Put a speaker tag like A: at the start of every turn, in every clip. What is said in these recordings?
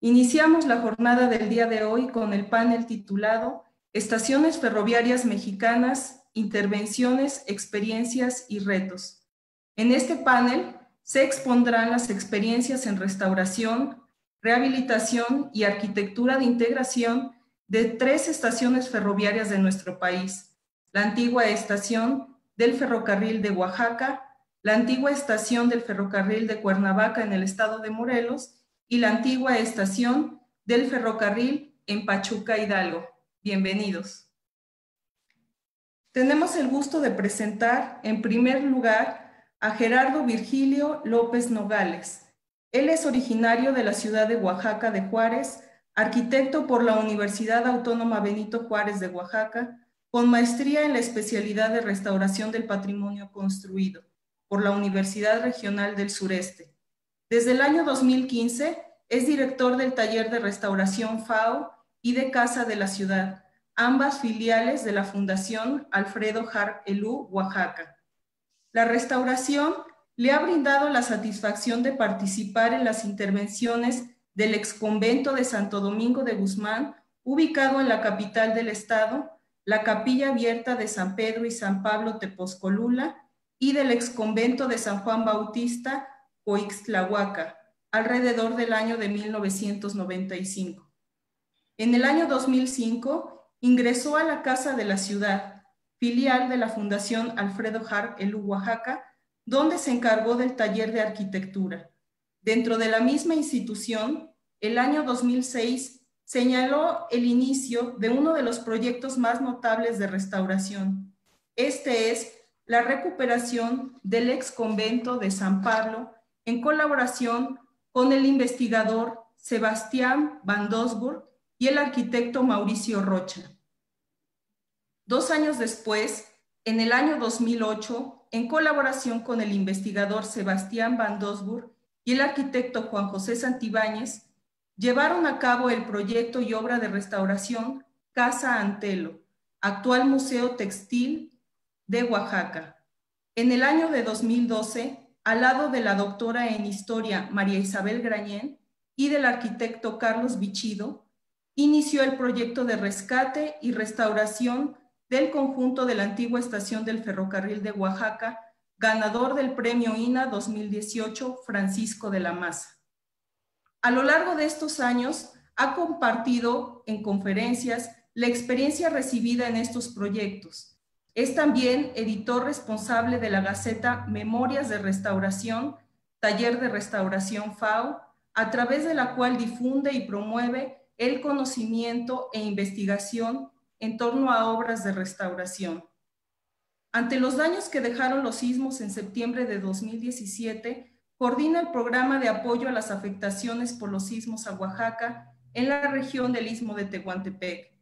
A: Iniciamos la jornada del día de hoy con el panel titulado Estaciones ferroviarias mexicanas, intervenciones, experiencias y retos. En este panel se expondrán las experiencias en restauración, rehabilitación y arquitectura de integración de 3 estaciones ferroviarias de nuestro país: la antigua estación del ferrocarril de Oaxaca, la antigua estación del ferrocarril de Cuernavaca en el estado de Morelos y la antigua estación del ferrocarril en Pachuca, Hidalgo. Bienvenidos. Tenemos el gusto de presentar, en primer lugar, a Gerardo Virgilio López Nogales. Él es originario de la ciudad de Oaxaca de Juárez, arquitecto por la Universidad Autónoma Benito Juárez de Oaxaca, con maestría en la especialidad de restauración del patrimonio construido por la Universidad Regional del Sureste. Desde el año 2015 es director del Taller de Restauración FAO y de Casa de la Ciudad, ambas filiales de la Fundación Alfredo Harp Elú, Oaxaca. La restauración le ha brindado la satisfacción de participar en las intervenciones del exconvento de Santo Domingo de Guzmán, ubicado en la capital del estado, la Capilla Abierta de San Pedro y San Pablo Tepozcolula, y del exconvento de San Juan Bautista, Coixtlahuaca, alrededor del año de 1995. En el año 2005 ingresó a la Casa de la Ciudad, filial de la Fundación Alfredo Harp Elú, Oaxaca, donde se encargó del taller de arquitectura. Dentro de la misma institución, el año 2006 señaló el inicio de uno de los proyectos más notables de restauración. Este es la recuperación del exconvento de San Pablo en colaboración con el investigador Sebastián Van Doesburg y el arquitecto Mauricio Rocha. 2 años después, en el año 2008, en colaboración con el investigador Sebastián Van Doesburg y el arquitecto Juan José Santibáñez, llevaron a cabo el proyecto y obra de restauración Casa Antelo, actual Museo Textil de Oaxaca. En el año de 2012, al lado de la doctora en Historia María Isabel Grañén y del arquitecto Carlos Bichido, inició el proyecto de rescate y restauración del conjunto de la antigua estación del ferrocarril de Oaxaca, ganador del Premio INA 2018 Francisco de la Maza. A lo largo de estos años, ha compartido en conferencias la experiencia recibida en estos proyectos. Es también editor responsable de la Gaceta Memorias de Restauración, Taller de Restauración FAO, a través de la cual difunde y promueve el conocimiento e investigación en torno a obras de restauración. Ante los daños que dejaron los sismos en septiembre de 2017, coordina el programa de apoyo a las afectaciones por los sismos a Oaxaca en la región del Istmo de Tehuantepec,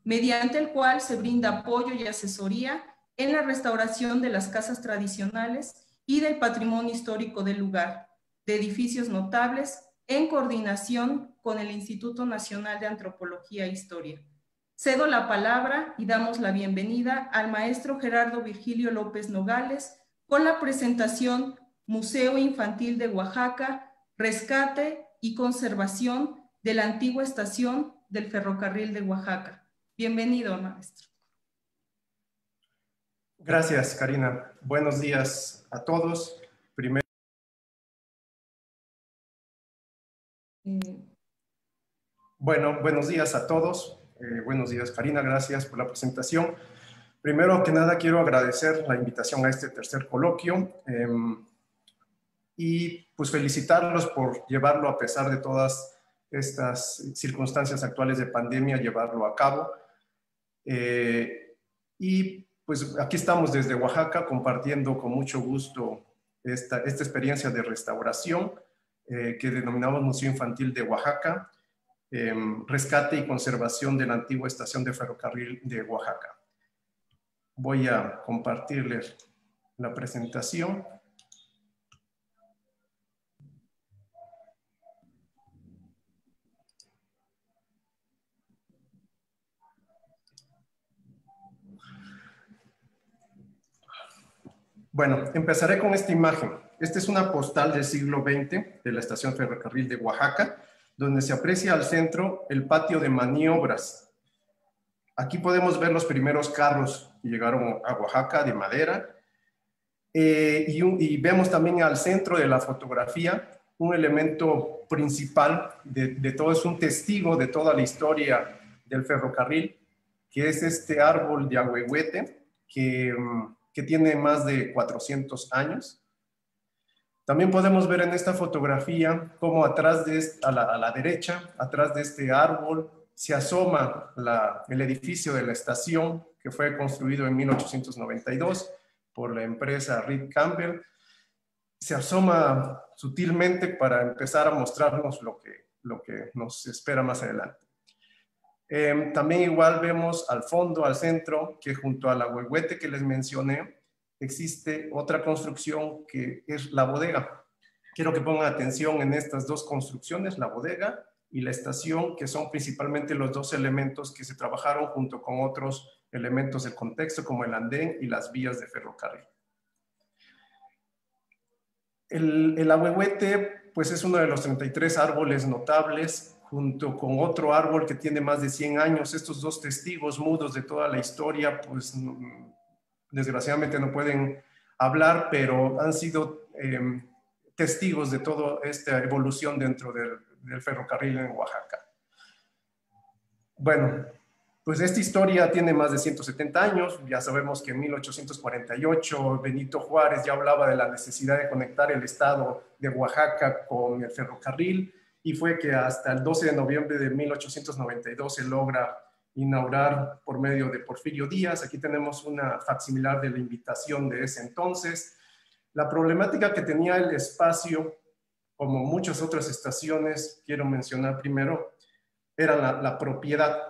A: mediante el cual se brinda apoyo y asesoría en la restauración de las casas tradicionales y del patrimonio histórico del lugar, de edificios notables, en coordinación con el Instituto Nacional de Antropología e Historia. Cedo la palabra y damos la bienvenida al maestro Gerardo Virgilio López Nogales con la presentación Museo Infantil de Oaxaca, Rescate y Conservación de la antigua estación del ferrocarril de Oaxaca. Bienvenido, maestro.
B: Gracias, Karina. Buenos días a todos. Primero, buenos días a todos. Buenos días, Karina. Gracias por la presentación. Primero que nada, quiero agradecer la invitación a este tercer coloquio y pues felicitarlos por llevarlo, a pesar de todas estas circunstancias actuales de pandemia, llevarlo a cabo. Y pues aquí estamos desde Oaxaca compartiendo con mucho gusto esta experiencia de restauración que denominamos Museo Infantil de Oaxaca, rescate y conservación de la antigua estación de ferrocarril de Oaxaca. voy a compartirles la presentación. Bueno, empezaré con esta imagen. Esta es una postal del siglo XX de la estación ferrocarril de Oaxaca, donde se aprecia al centro el patio de maniobras. Aquí podemos ver los primeros carros que llegaron a Oaxaca de madera. Y vemos también al centro de la fotografía un elemento principal de todo, es un testigo de toda la historia del ferrocarril, que es este árbol de ahuehuete que tiene más de 400 años. También podemos ver en esta fotografía cómo atrás a la derecha, atrás de este árbol, se asoma el edificio de la estación, que fue construido en 1892 por la empresa Reed Campbell. Se asoma sutilmente para empezar a mostrarnos lo que nos espera más adelante. También igual vemos al fondo, al centro, que junto al ahuehuete que les mencioné, existe otra construcción que es la bodega. Quiero que pongan atención en estas dos construcciones, la bodega y la estación, que son principalmente los dos elementos que se trabajaron junto con otros elementos del contexto, como el andén y las vías de ferrocarril. El ahuehuete, pues es uno de los 33 árboles notables, junto con otro árbol que tiene más de 100 años. Estos dos testigos mudos de toda la historia, pues desgraciadamente no pueden hablar, pero han sido testigos de toda esta evolución dentro del ferrocarril en Oaxaca. Bueno, pues esta historia tiene más de 170 años. Ya sabemos que en 1848 Benito Juárez ya hablaba de la necesidad de conectar el estado de Oaxaca con el ferrocarril, y fue que hasta el 12 de noviembre de 1892 se logra inaugurar por medio de Porfirio Díaz. Aquí tenemos una facsimilar de la invitación de ese entonces. La problemática que tenía el espacio, como muchas otras estaciones, quiero mencionar primero, era la propiedad.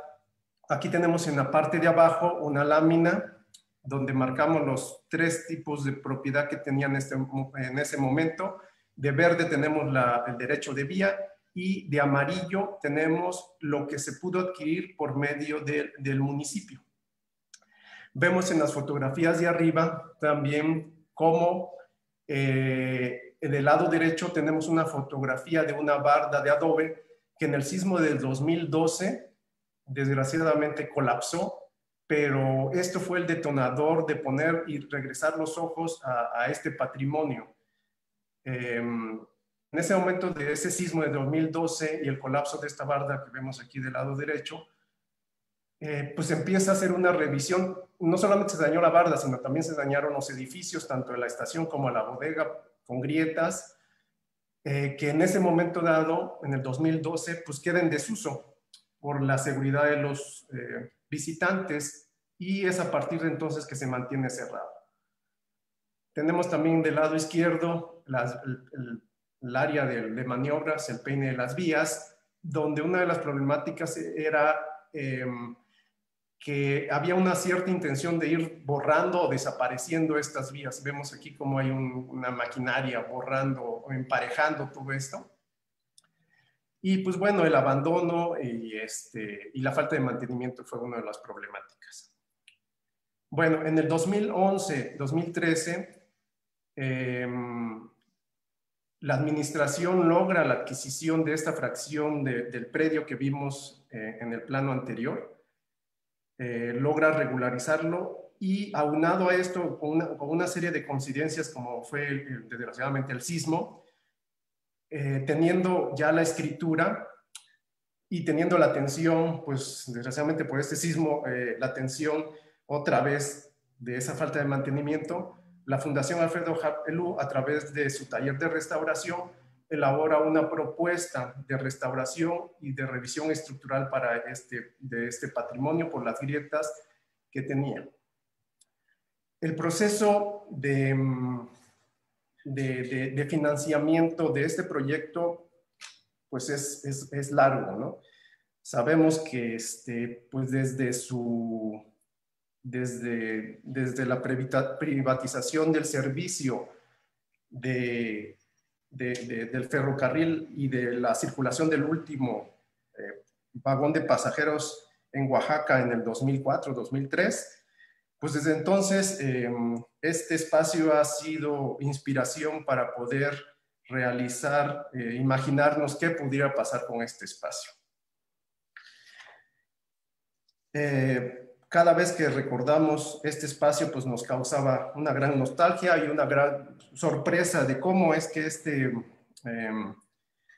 B: Aquí tenemos en la parte de abajo una lámina donde marcamos los tres tipos de propiedad que tenían en ese momento. De verde tenemos el derecho de vía, y de amarillo tenemos lo que se pudo adquirir por medio del municipio. Vemos en las fotografías de arriba también cómo en el lado derecho tenemos una fotografía de una barda de adobe que en el sismo del 2012 desgraciadamente colapsó, pero esto fue el detonador de poner y regresar los ojos a este patrimonio. En ese momento de ese sismo de 2012 y el colapso de esta barda que vemos aquí del lado derecho, pues empieza a hacer una revisión. No solamente se dañó la barda, sino también se dañaron los edificios, tanto de la estación como la bodega, con grietas, que en ese momento dado, en el 2012, pues queda en desuso por la seguridad de los visitantes, y es a partir de entonces que se mantiene cerrado. Tenemos también del lado izquierdo el área de maniobras, el peine de las vías, donde una de las problemáticas era que había una cierta intención de ir borrando o desapareciendo estas vías. Vemos aquí como hay una maquinaria borrando o emparejando todo esto. Y pues bueno, el abandono y la falta de mantenimiento fue una de las problemáticas. Bueno, en el 2011, 2013, la administración logra la adquisición de esta fracción del predio que vimos en el plano anterior. Logra regularizarlo, y aunado a esto, con una serie de coincidencias como fue desgraciadamente el sismo, teniendo ya la escritura y teniendo la atención, pues desgraciadamente por este sismo, la atención otra vez de esa falta de mantenimiento, la Fundación Alfredo Harp Helú, a través de su taller de restauración, elabora una propuesta de restauración y de revisión estructural de este patrimonio por las grietas que tenía. El proceso de financiamiento de este proyecto pues es largo, ¿no? Sabemos que pues desde su desde la privatización del servicio del ferrocarril y de la circulación del último vagón de pasajeros en Oaxaca en el 2004-2003, pues desde entonces este espacio ha sido inspiración para poder realizar, imaginarnos qué pudiera pasar con este espacio. Cada vez que recordamos este espacio, pues nos causaba una gran nostalgia y una gran sorpresa de cómo es que este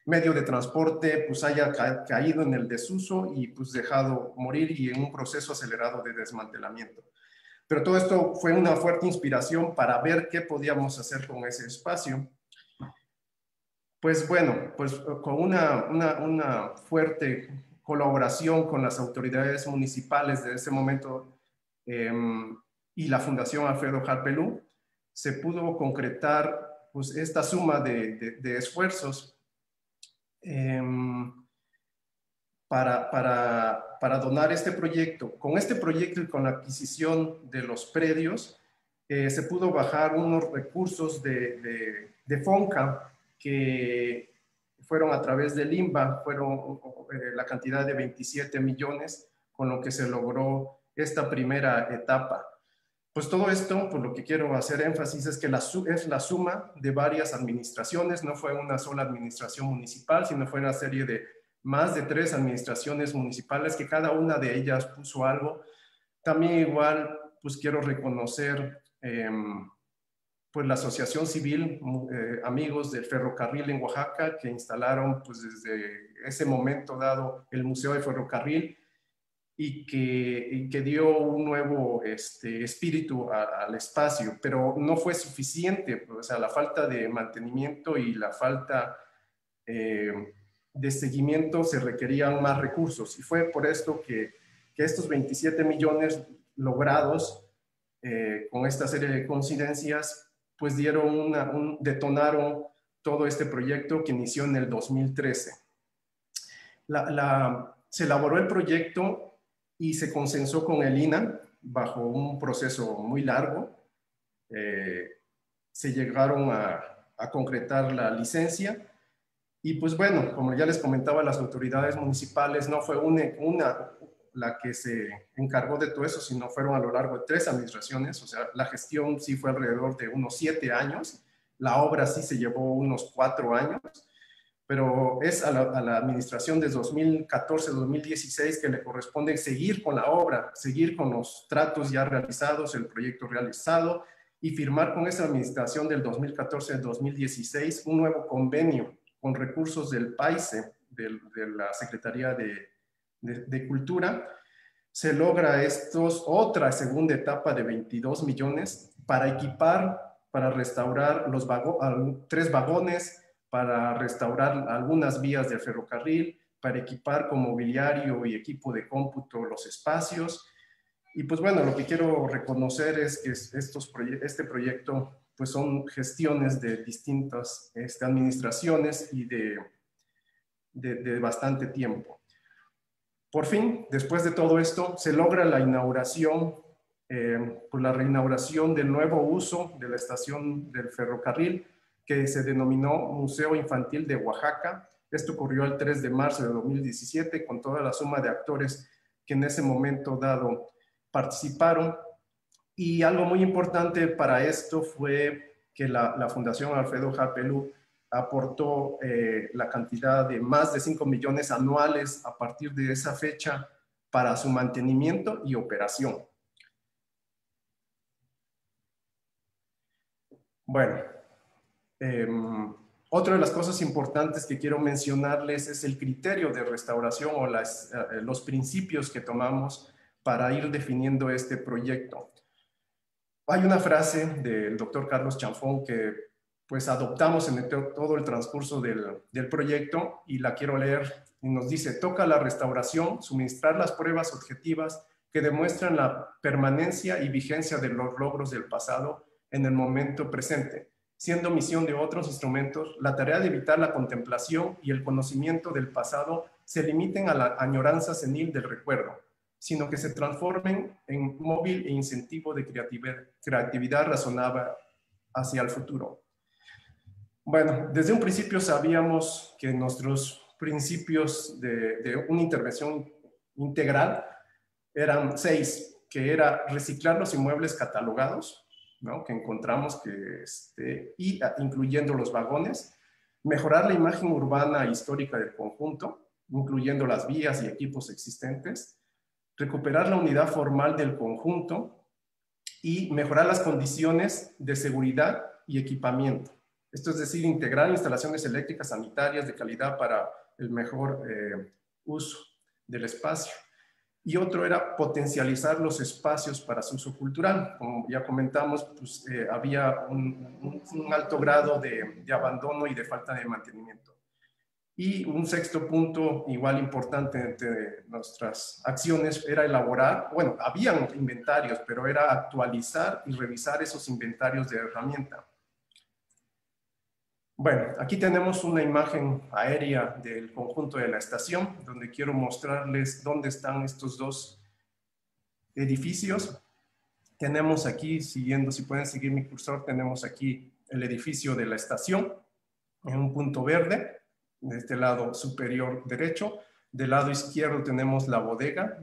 B: medio de transporte pues haya caído en el desuso y pues dejado morir y en un proceso acelerado de desmantelamiento. Pero todo esto fue una fuerte inspiración para ver qué podíamos hacer con ese espacio. Pues bueno, pues con una fuerte colaboración con las autoridades municipales de ese momento y la Fundación Alfredo Harpelú, se pudo concretar pues esta suma de esfuerzos para donar este proyecto. Con este proyecto y con la adquisición de los predios, se pudo bajar unos recursos de FONCA que fueron a través del INBA, fueron la cantidad de 27 millones, con lo que se logró esta primera etapa. Pues todo esto, por lo que quiero hacer énfasis, es que es la suma de varias administraciones, no fue una sola administración municipal, sino fue una serie de más de 3 administraciones municipales que cada una de ellas puso algo. También igual, pues quiero reconocer pues la Asociación Civil Amigos del Ferrocarril en Oaxaca, que instalaron pues desde ese momento dado el Museo de Ferrocarril y que dio un nuevo espíritu al espacio, pero no fue suficiente, o sea, la falta de mantenimiento y la falta de seguimiento se requerían más recursos, y fue por esto que estos 27 millones logrados con esta serie de coincidencias, pues detonaron todo este proyecto que inició en el 2013. Se elaboró el proyecto y se consensó con el INAH bajo un proceso muy largo. Se llegaron a concretar la licencia y pues bueno, como ya les comentaba, las autoridades municipales no fue una la que se encargó de todo eso, sino fueron a lo largo de 3 administraciones, o sea, la gestión sí fue alrededor de unos 7 años, la obra sí se llevó unos 4 años, pero es a la administración de 2014-2016 que le corresponde seguir con la obra, seguir con los tratos ya realizados, el proyecto realizado, y firmar con esa administración del 2014-2016 un nuevo convenio con recursos del PAICE, de la Secretaría de Cultura. Se logra otra segunda etapa de 22 millones para equipar, para restaurar 3 vagones, para restaurar algunas vías del ferrocarril, para equipar con mobiliario y equipo de cómputo los espacios. Y pues bueno, lo que quiero reconocer es que este proyecto pues son gestiones de distintas administraciones y de bastante tiempo. Por fin, después de todo esto, se logra la inauguración, pues la reinauguración del nuevo uso de la estación del ferrocarril, que se denominó Museo Infantil de Oaxaca. Esto ocurrió el 3 de marzo de 2017 con toda la suma de actores que en ese momento dado participaron. Y algo muy importante para esto fue que la Fundación Alfredo Harpelú aportó la cantidad de más de 5 millones anuales a partir de esa fecha para su mantenimiento y operación. Bueno, otra de las cosas importantes que quiero mencionarles es el criterio de restauración o los principios que tomamos para ir definiendo este proyecto. Hay una frase del doctor Carlos Chanfón que pues adoptamos en todo el transcurso del proyecto y la quiero leer. Y nos dice: toca la restauración suministrar las pruebas objetivas que demuestran la permanencia y vigencia de los logros del pasado en el momento presente, siendo misión de otros instrumentos la tarea de evitar la contemplación y el conocimiento del pasado se limiten a la añoranza senil del recuerdo, sino que se transformen en móvil e incentivo de creatividad razonada hacia el futuro. Bueno, desde un principio sabíamos que nuestros principios de una intervención integral eran 6, que era reciclar los inmuebles catalogados, ¿no?, que encontramos, incluyendo los vagones, mejorar la imagen urbana e histórica del conjunto, incluyendo las vías y equipos existentes, recuperar la unidad formal del conjunto y mejorar las condiciones de seguridad y equipamiento. Esto es decir, integrar instalaciones eléctricas sanitarias de calidad para el mejor uso del espacio. Y otro era potencializar los espacios para su uso cultural. Como ya comentamos, pues, había un alto grado de abandono y de falta de mantenimiento. Y un sexto punto igual importante entre nuestras acciones era elaborar, bueno, habían inventarios, pero era actualizar y revisar esos inventarios de herramienta. Bueno, aquí tenemos una imagen aérea del conjunto de la estación, donde quiero mostrarles dónde están estos dos edificios. Tenemos aquí, siguiendo, si pueden seguir mi cursor, tenemos aquí el edificio de la estación, en un punto verde, de este lado superior derecho. Del lado izquierdo tenemos la bodega,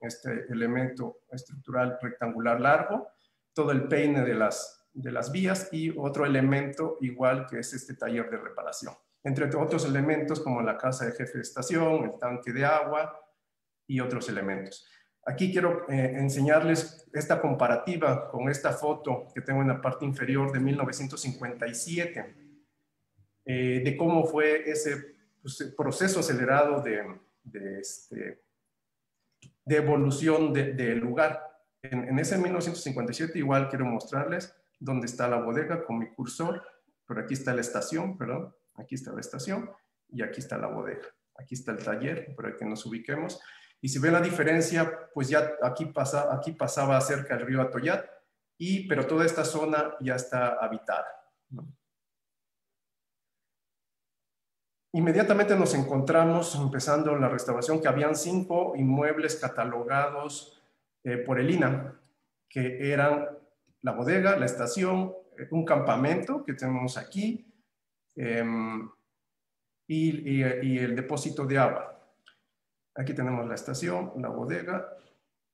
B: este elemento estructural rectangular largo, todo el peine de las vías y otro elemento igual que es este taller de reparación. Entre otros elementos como la casa de jefe de estación, el tanque de agua y otros elementos. Aquí quiero enseñarles esta comparativa con esta foto que tengo en la parte inferior de 1957, de cómo fue ese proceso acelerado de evolución del lugar. En ese 1957 igual quiero mostrarles dónde está la bodega con mi cursor. Por aquí está la estación, perdón. Aquí está la estación y aquí está la bodega. Aquí está el taller, para que nos ubiquemos. Y si ven la diferencia, pues ya aquí pasaba cerca del río Atoyac, pero toda esta zona ya está habitada, ¿no? Inmediatamente nos encontramos, empezando la restauración, que habían 5 inmuebles catalogados por el INAH, que eran la bodega, la estación, un campamento que tenemos aquí, y el depósito de agua. Aquí tenemos la estación, la bodega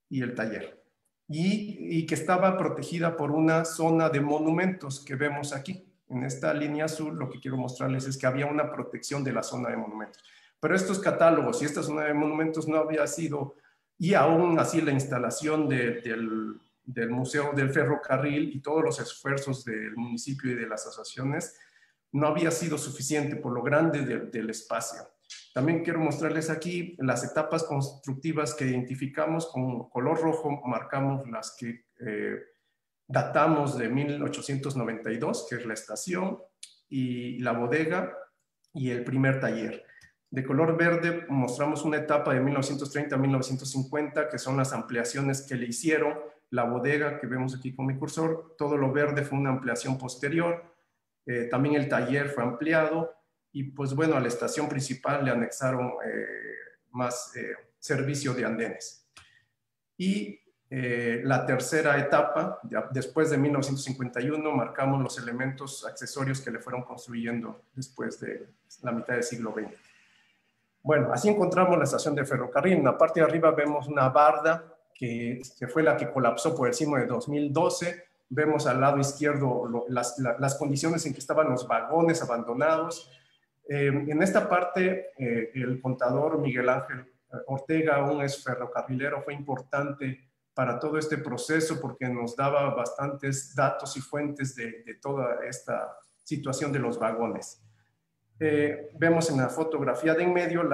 B: y el taller. Y que estaba protegida por una zona de monumentos que vemos aquí. En esta línea azul lo que quiero mostrarles es que había una protección de la zona de monumentos. Pero estos catálogos y esta zona de monumentos no había sido, y aún así la instalación del Museo del Ferrocarril y todos los esfuerzos del municipio y de las asociaciones no había sido suficiente por lo grande del espacio. También quiero mostrarles aquí las etapas constructivas que identificamos con color rojo, marcamos las que datamos de 1892, que es la estación, y la bodega y el primer taller. De color verde mostramos una etapa de 1930 a 1950, que son las ampliaciones que le hicieron. La bodega que vemos aquí con mi cursor, todo lo verde fue una ampliación posterior. También el taller fue ampliado y pues bueno, a la estación principal le anexaron más servicio de andenes. Y la tercera etapa, después de 1951, marcamos los elementos accesorios que le fueron construyendo después de la mitad del siglo XX. Bueno, así encontramos la estación de ferrocarril. En la parte de arriba vemos una barda que fue la que colapsó por el sismo de 2012. Vemos al lado izquierdo las condiciones en que estaban los vagones abandonados. En esta parte, el contador Miguel Ángel Ortega, un ex ferrocarrilero, fue importante para todo este proceso porque nos daba bastantes datos y fuentes de toda esta situación de los vagones. Vemos en la fotografía de en medio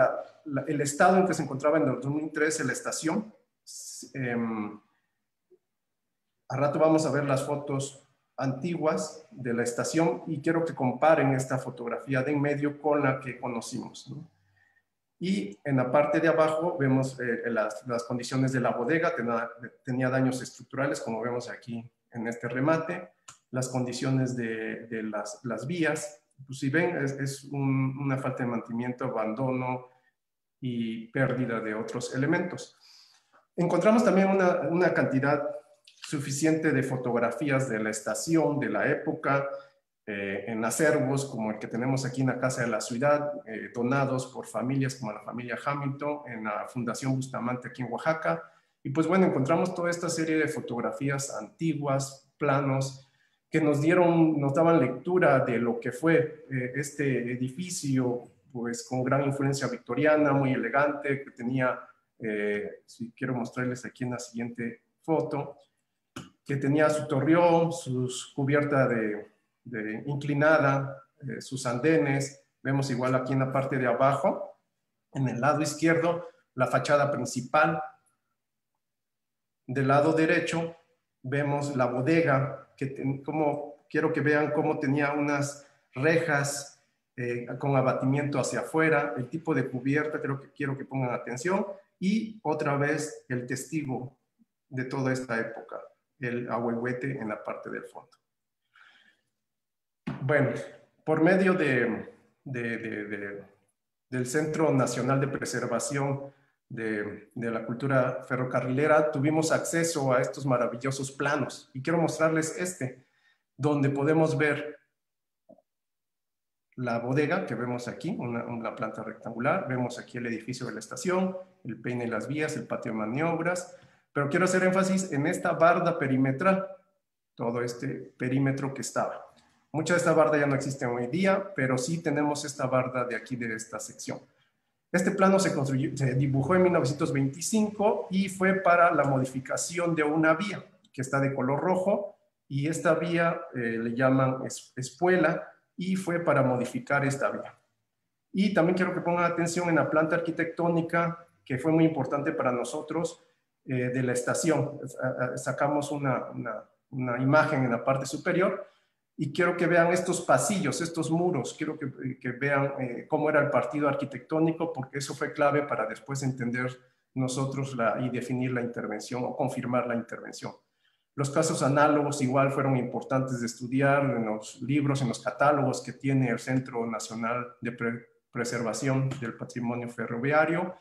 B: el estado en que se encontraba en el 2013 la estación. A rato vamos a ver las fotos antiguas de la estación y quiero que comparen esta fotografía de en medio con la que conocimos, ¿no? Y en la parte de abajo vemos las condiciones de la bodega. Tenía daños estructurales, como vemos aquí en este remate. Las condiciones de las vías, pues si ven, es una falta de mantenimiento, abandono y pérdida de otros elementos. Encontramos también una cantidad suficiente de fotografías de la estación, de la época, en acervos como el que tenemos aquí en la Casa de la Ciudad, donados por familias como la familia Hamilton, en la Fundación Bustamante aquí en Oaxaca. Y pues bueno, encontramos toda esta serie de fotografías antiguas, planos, que nos daban lectura de lo que fue este edificio, pues con gran influencia victoriana, muy elegante, que tenía, si quiero mostrarles aquí en la siguiente foto, que tenía su torreón, su cubierta de inclinada, sus andenes. Vemos igual aquí en la parte de abajo, en el lado izquierdo, la fachada principal. Del lado derecho vemos la bodega, quiero que vean cómo tenía unas rejas con abatimiento hacia afuera, el tipo de cubierta, quiero que pongan atención, y otra vez el testigo de toda esta época, el ahuehuete en la parte del fondo. Bueno, por medio del Centro Nacional de Preservación de la Cultura Ferrocarrilera, tuvimos acceso a estos maravillosos planos. Y quiero mostrarles donde podemos ver la bodega que vemos aquí, una planta rectangular. Vemos aquí el edificio de la estación, el peine y las vías, el patio de maniobras. Pero quiero hacer énfasis en esta barda perimetral, todo este perímetro que estaba. Mucha de esta barda ya no existe hoy día, pero sí tenemos esta barda de aquí, de esta sección. Este plano se dibujó en 1925 y fue para la modificación de una vía que está de color rojo, y esta vía le llaman espuela, y fue para modificar esta vía. Y también quiero que pongan atención en la planta arquitectónica, que fue muy importante para nosotros, de la estación. Sacamos una imagen en la parte superior, y quiero que vean estos pasillos, estos muros. Quiero que vean cómo era el partido arquitectónico, porque eso fue clave para después entender nosotros y definir la intervención o confirmar la intervención. Los casos análogos igual fueron importantes de estudiar en los libros, en los catálogos que tiene el Centro Nacional de Preservación del Patrimonio Ferroviario.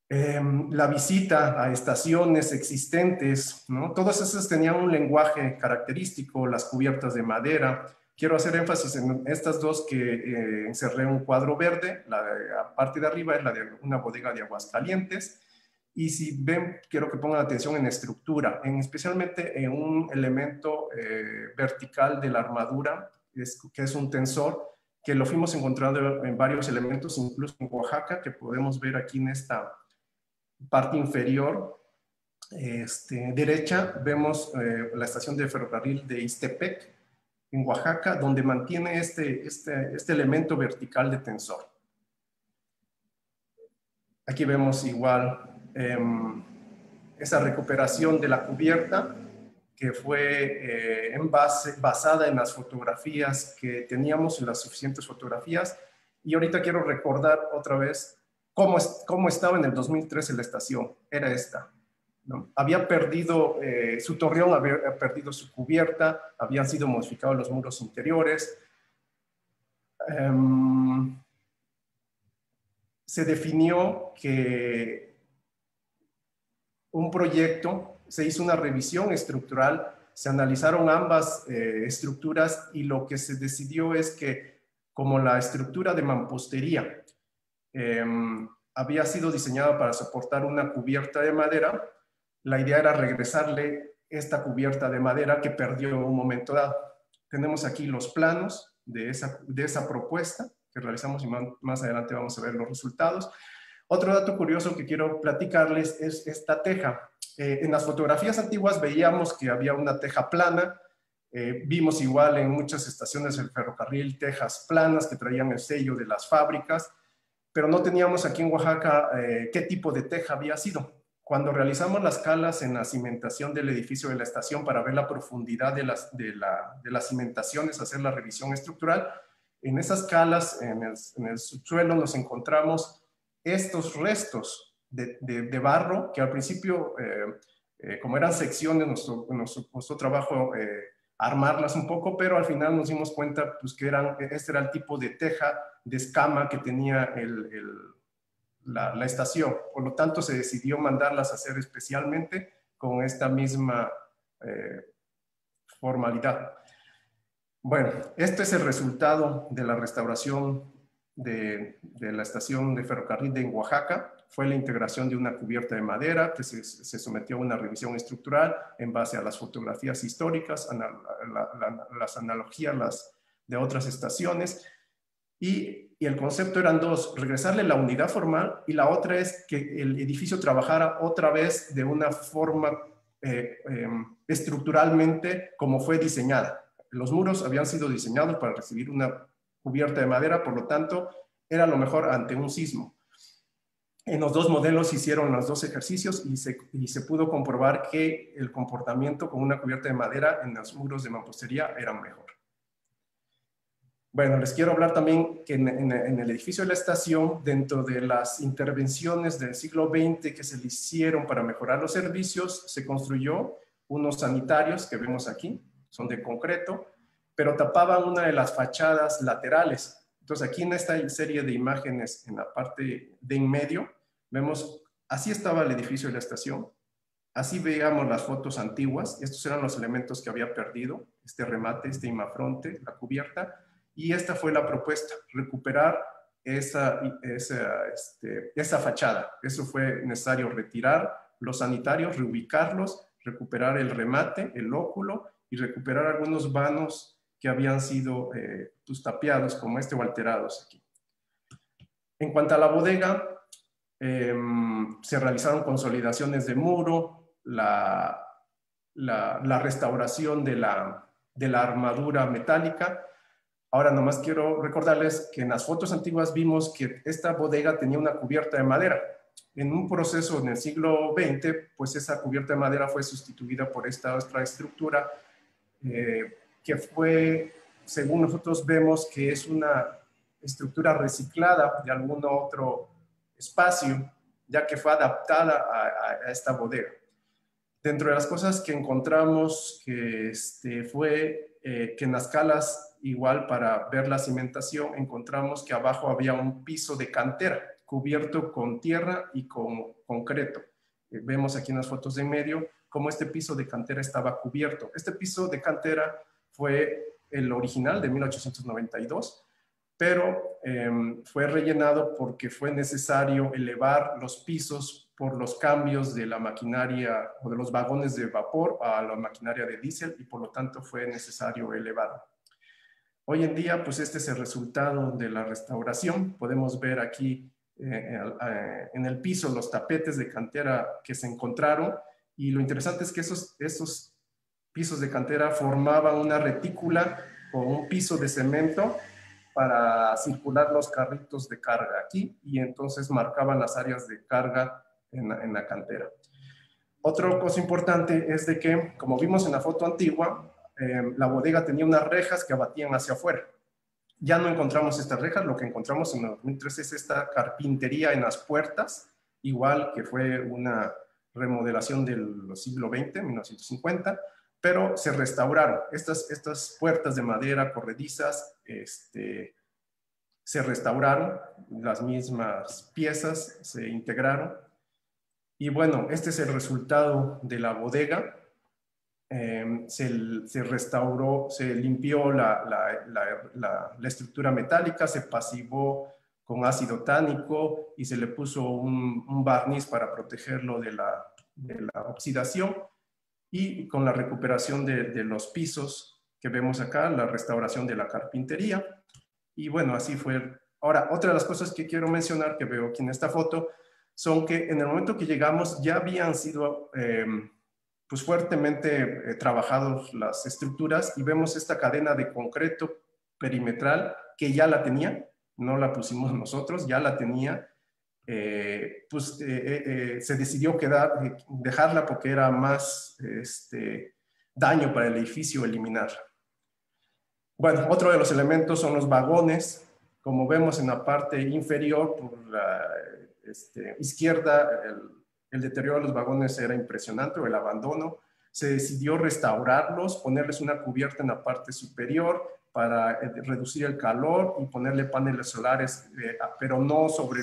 B: La visita a estaciones existentes, ¿no? Todas esas tenían un lenguaje característico, las cubiertas de madera. Quiero hacer énfasis en estas dos que encerré un cuadro verde. La parte de arriba es la de una bodega de Aguascalientes. Y si ven, quiero que pongan atención en estructura, especialmente en un elemento vertical de la armadura, que es un tensor, que lo fuimos encontrando en varios elementos, incluso en Oaxaca, que podemos ver aquí en esta parte inferior derecha. Vemos la estación de ferrocarril de Ixtepec, en Oaxaca, donde mantiene este elemento vertical de tensor. Aquí vemos igual esa recuperación de la cubierta, que fue basada en las fotografías que teníamos, en las suficientes fotografías. Y ahorita quiero recordar otra vez cómo estaba en el 2013 la estación. Era esta, ¿no? Había perdido su torreón, había perdido su cubierta, habían sido modificados los muros interiores. Se definió que un proyecto, se hizo una revisión estructural, se analizaron ambas estructuras, y lo que se decidió es que, como la estructura de mampostería había sido diseñada para soportar una cubierta de madera, la idea era regresarle esta cubierta de madera que perdió en un momento dado. Tenemos aquí los planos de esa propuesta que realizamos, y más adelante vamos a ver los resultados. Otro dato curioso que quiero platicarles es esta teja. En las fotografías antiguas veíamos que había una teja plana. Vimos igual en muchas estaciones del ferrocarril tejas planas que traían el sello de las fábricas, pero no teníamos aquí en Oaxaca qué tipo de teja había sido. Cuando realizamos las calas en la cimentación del edificio de la estación para ver la profundidad de las cimentaciones, hacer la revisión estructural, en esas calas, en el subsuelo, nos encontramos estos restos de barro, que al principio, como eran secciones, nos costó trabajo armarlas un poco, pero al final nos dimos cuenta pues, que este era el tipo de teja de escama que tenía la estación. Por lo tanto, se decidió mandarlas a hacer especialmente con esta misma formalidad. Bueno, este es el resultado de la restauración de la estación de ferrocarril de Oaxaca. Fue la integración de una cubierta de madera que se sometió a una revisión estructural en base a las fotografías históricas, las analogías de otras estaciones. Y el concepto eran dos: regresarle la unidad formal, y la otra es que el edificio trabajara otra vez de una forma estructuralmente como fue diseñada. Los muros habían sido diseñados para recibir una cubierta de madera, por lo tanto, era lo mejor ante un sismo. En los dos modelos hicieron los dos ejercicios y se pudo comprobar que el comportamiento con una cubierta de madera en los muros de mampostería era mejor. Bueno, les quiero hablar también que en el edificio de la estación, dentro de las intervenciones del siglo XX que se le hicieron para mejorar los servicios, se construyó unos sanitarios que vemos aquí, son de concreto, pero tapaban una de las fachadas laterales. Entonces aquí en esta serie de imágenes, en la parte de en medio, vemos, así estaba el edificio de la estación, así veíamos las fotos antiguas. Estos eran los elementos que había perdido, este remate, este imafronte, la cubierta, y esta fue la propuesta: recuperar esa fachada. Eso fue necesario: retirar los sanitarios, reubicarlos, recuperar el remate, el óculo, y recuperar algunos vanos que habían sido tapiados, como este, o alterados aquí. En cuanto a la bodega, se realizaron consolidaciones de muro, la restauración de la armadura metálica. Ahora nomás quiero recordarles que en las fotos antiguas vimos que esta bodega tenía una cubierta de madera. En un proceso en el siglo XX, pues esa cubierta de madera fue sustituida por esta otra estructura que fue, según nosotros vemos, que es una estructura reciclada de algún otro espacio, ya que fue adaptada a esta bodega. Dentro de las cosas que encontramos, que fue que en las calas, igual para ver la cimentación, encontramos que abajo había un piso de cantera cubierto con tierra y con concreto. Vemos aquí en las fotos de en medio cómo este piso de cantera estaba cubierto. Este piso de cantera fue el original de 1892, pero fue rellenado porque fue necesario elevar los pisos por los cambios de la maquinaria o de los vagones de vapor a la maquinaria de diésel, y por lo tanto fue necesario elevarlo. Hoy en día, pues este es el resultado de la restauración. Podemos ver aquí en el piso los tapetes de cantera que se encontraron, y lo interesante es que esos pisos de cantera formaban una retícula con un piso de cemento para circular los carritos de carga aquí, y entonces marcaban las áreas de carga en la cantera. Otra cosa importante es de que, como vimos en la foto antigua, la bodega tenía unas rejas que abatían hacia afuera. Ya no encontramos estas rejas. Lo que encontramos en el 2013 es esta carpintería en las puertas, igual que fue una remodelación del siglo XX, 1950, pero se restauraron. Estas puertas de madera corredizas se restauraron, las mismas piezas se integraron. Y bueno, este es el resultado de la bodega. Se restauró, se limpió la estructura metálica, se pasivó con ácido tánico y se le puso un barniz para protegerlo de la oxidación, y con la recuperación de los pisos que vemos acá, la restauración de la carpintería. Y bueno, así fue. Ahora, otra de las cosas que quiero mencionar, que veo aquí en esta foto, son que en el momento que llegamos ya habían sido pues fuertemente trabajados las estructuras, y vemos esta cadena de concreto perimetral que ya la tenía, no la pusimos nosotros, ya la tenía. Se decidió dejarla porque era más daño para el edificio eliminar. Bueno, otro de los elementos son los vagones. Como vemos en la parte inferior, por la izquierda, el deterioro de los vagones era impresionante, o el abandono. Se decidió restaurarlos, ponerles una cubierta en la parte superior para reducir el calor y ponerle paneles solares, pero no sobre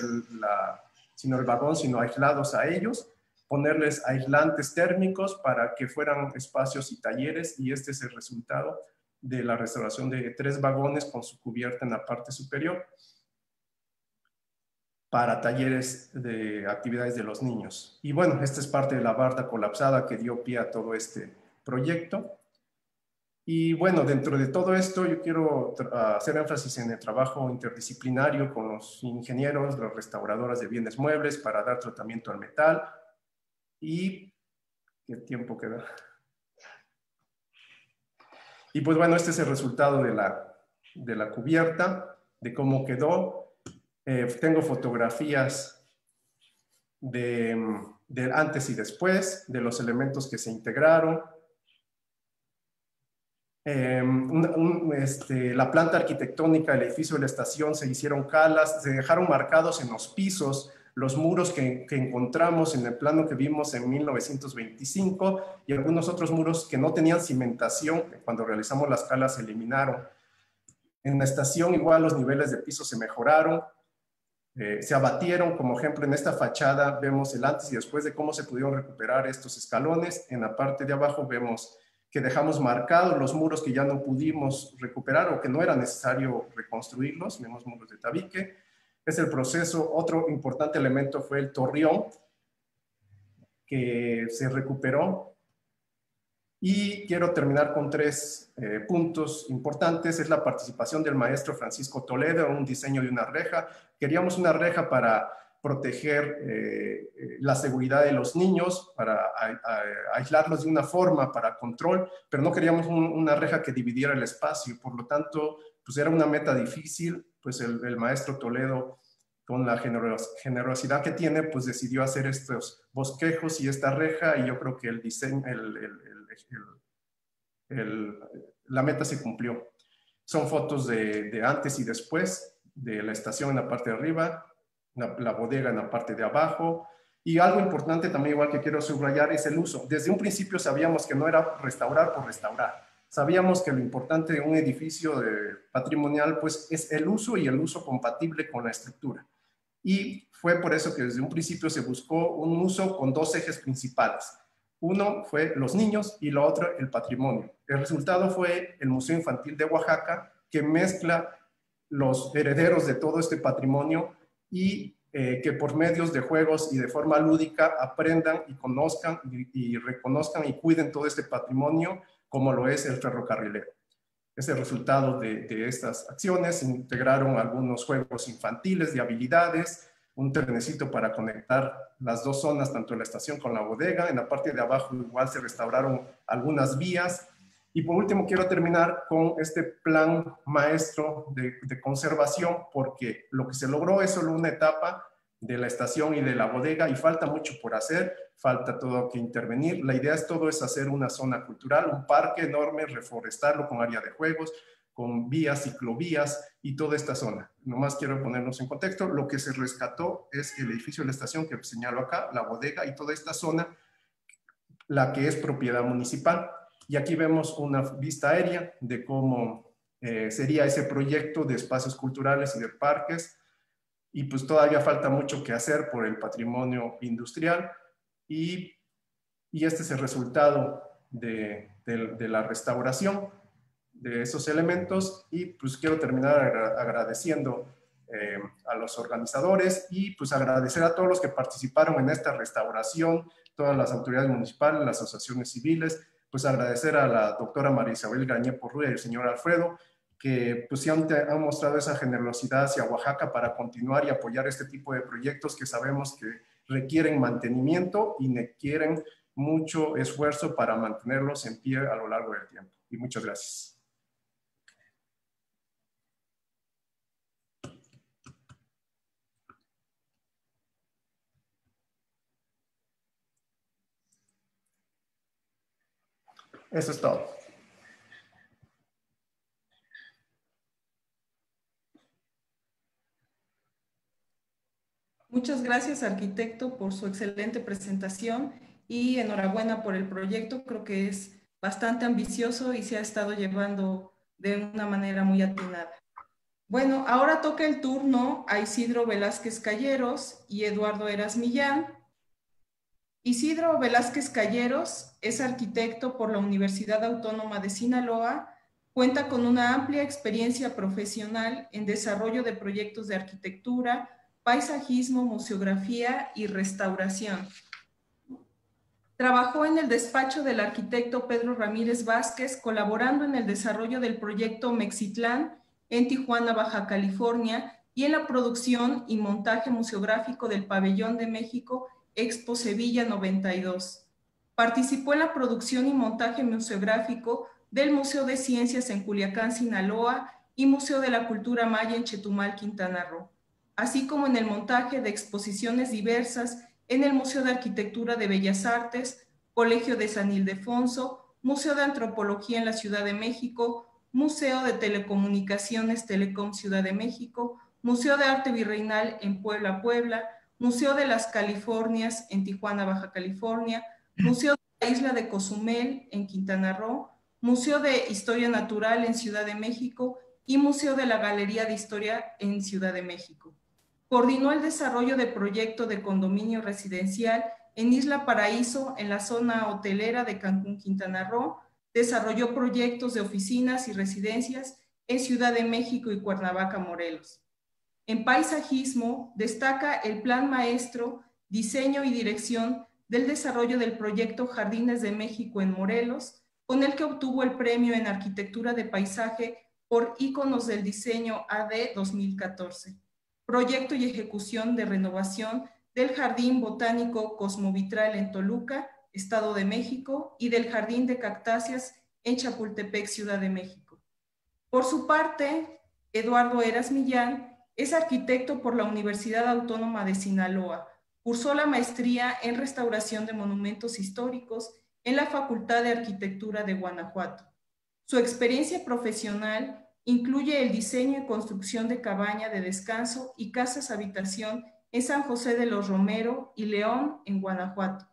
B: sino el vagón, sino aislados a ellos, ponerles aislantes térmicos para que fueran espacios y talleres, y este es el resultado de la restauración de 3 vagones con su cubierta en la parte superior para talleres de actividades de los niños. Y bueno, esta es parte de la barda colapsada que dio pie a todo este proyecto. Y bueno, dentro de todo esto yo quiero hacer énfasis en el trabajo interdisciplinario con los ingenieros, las restauradoras de bienes muebles para dar tratamiento al metal. Y ¿qué tiempo queda? Y pues bueno, este es el resultado de la cubierta, de cómo quedó. Tengo fotografías del antes y después, de los elementos que se integraron. La planta arquitectónica del edificio de la estación se hicieron calas, se dejaron marcados en los pisos los muros que encontramos en el plano que vimos en 1925 y algunos otros muros que no tenían cimentación, que cuando realizamos las calas se eliminaron. En la estación igual los niveles de piso se mejoraron, se abatieron. Como ejemplo, en esta fachada vemos el antes y después de cómo se pudieron recuperar estos escalones. En la parte de abajo vemos que dejamos marcados los muros que ya no pudimos recuperar o que no era necesario reconstruirlos. Vemos muros de tabique. Es el proceso. Otro importante elemento fue el torreón, que se recuperó. Y quiero terminar con 3 puntos importantes. Es la participación del maestro Francisco Toledo en un diseño de una reja. Queríamos una reja para proteger la seguridad de los niños, para aislarlos de una forma, para control, pero no queríamos una reja que dividiera el espacio. Por lo tanto, pues era una meta difícil. Pues el maestro Toledo, con la generosidad que tiene, pues decidió hacer estos bosquejos y esta reja, y yo creo que el diseño, la meta se cumplió. Son fotos de antes y después, de la estación en la parte de arriba, la bodega en la parte de abajo. Y algo importante también, igual que quiero subrayar, es el uso. Desde un principio sabíamos que no era restaurar por restaurar. Sabíamos que lo importante de un edificio patrimonial pues, es el uso y el uso compatible con la estructura. Y fue por eso que desde un principio se buscó un uso con 2 ejes principales. Uno fue los niños y lo otro el patrimonio. El resultado fue el Museo Infantil de Oaxaca, que mezcla los herederos de todo este patrimonio y que por medios de juegos y de forma lúdica aprendan y conozcan y reconozcan y cuiden todo este patrimonio como lo es el ferrocarrilero. Es el resultado de estas acciones. Se integraron algunos juegos infantiles de habilidades, un trenecito para conectar las 2 zonas, tanto la estación con la bodega. En la parte de abajo igual se restauraron algunas vías. Y por último quiero terminar con este plan maestro de conservación, porque lo que se logró es solo una etapa de la estación y de la bodega y falta mucho por hacer, falta todo que intervenir. La idea es todo es hacer una zona cultural, un parque enorme, reforestarlo con área de juegos, con vías, ciclovías y toda esta zona. Nomás quiero ponernos en contexto. Lo que se rescató es el edificio de la estación que señalo acá, la bodega y toda esta zona, la que es propiedad municipal. Y aquí vemos una vista aérea de cómo sería ese proyecto de espacios culturales y de parques. Y pues todavía falta mucho que hacer por el patrimonio industrial. Y este es el resultado de la restauración de esos elementos. Y pues quiero terminar agradeciendo a los organizadores y pues agradecer a todos los que participaron en esta restauración, todas las autoridades municipales, las asociaciones civiles, pues agradecer a la doctora María Isabel Grañé Porrúa y al señor Alfredo, que pues sí han mostrado esa generosidad hacia Oaxaca para continuar y apoyar este tipo de proyectos que sabemos que requieren mantenimiento y requieren mucho esfuerzo para mantenerlos en pie a lo largo del tiempo. Y muchas gracias. Eso es todo.
A: Muchas gracias, arquitecto, por su excelente presentación y enhorabuena por el proyecto. Creo que es bastante ambicioso y se ha estado llevando de una manera muy atinada. Bueno, ahora toca el turno a Isidro Velázquez Calleros y Eduardo Eras Millán. Isidro Velázquez Calleros es arquitecto por la Universidad Autónoma de Sinaloa, cuenta con una amplia experiencia profesional en desarrollo de proyectos de arquitectura, paisajismo, museografía y restauración. Trabajó en el despacho del arquitecto Pedro Ramírez Vázquez, colaborando en el desarrollo del proyecto Mexitlán en Tijuana, Baja California, y en la producción y montaje museográfico del Pabellón de México Expo Sevilla 92. Participó en la producción y montaje museográfico del Museo de Ciencias en Culiacán, Sinaloa, y Museo de la Cultura Maya en Chetumal, Quintana Roo, así como en el montaje de exposiciones diversas en el Museo de Arquitectura de Bellas Artes, Colegio de San Ildefonso, Museo de Antropología en la Ciudad de México, Museo de Telecomunicaciones Telecom Ciudad de México, Museo de Arte Virreinal en Puebla, Puebla, Museo de las Californias en Tijuana, Baja California, Museo de la Isla de Cozumel en Quintana Roo, Museo de Historia Natural en Ciudad de México y Museo de la Galería de Historia en Ciudad de México. Coordinó el desarrollo de proyecto de condominio residencial en Isla Paraíso, en la zona hotelera de Cancún, Quintana Roo. Desarrolló proyectos de oficinas y residencias en Ciudad de México y Cuernavaca, Morelos. En paisajismo, destaca el Plan Maestro, diseño y dirección del desarrollo del proyecto Jardines de México en Morelos, con el que obtuvo el premio en arquitectura de paisaje por Íconos del Diseño AD 2014. Proyecto y ejecución de renovación del Jardín Botánico Cosmovitral en Toluca, Estado de México, y del Jardín de Cactáceas en Chapultepec, Ciudad de México. Por su parte, Eduardo Eras Millán es arquitecto por la Universidad Autónoma de Sinaloa. Cursó la maestría en restauración de monumentos históricos en la Facultad de Arquitectura de Guanajuato. Su experiencia profesional incluye el diseño y construcción de cabaña de descanso y casas habitación en San José de los Romero y León, en Guanajuato.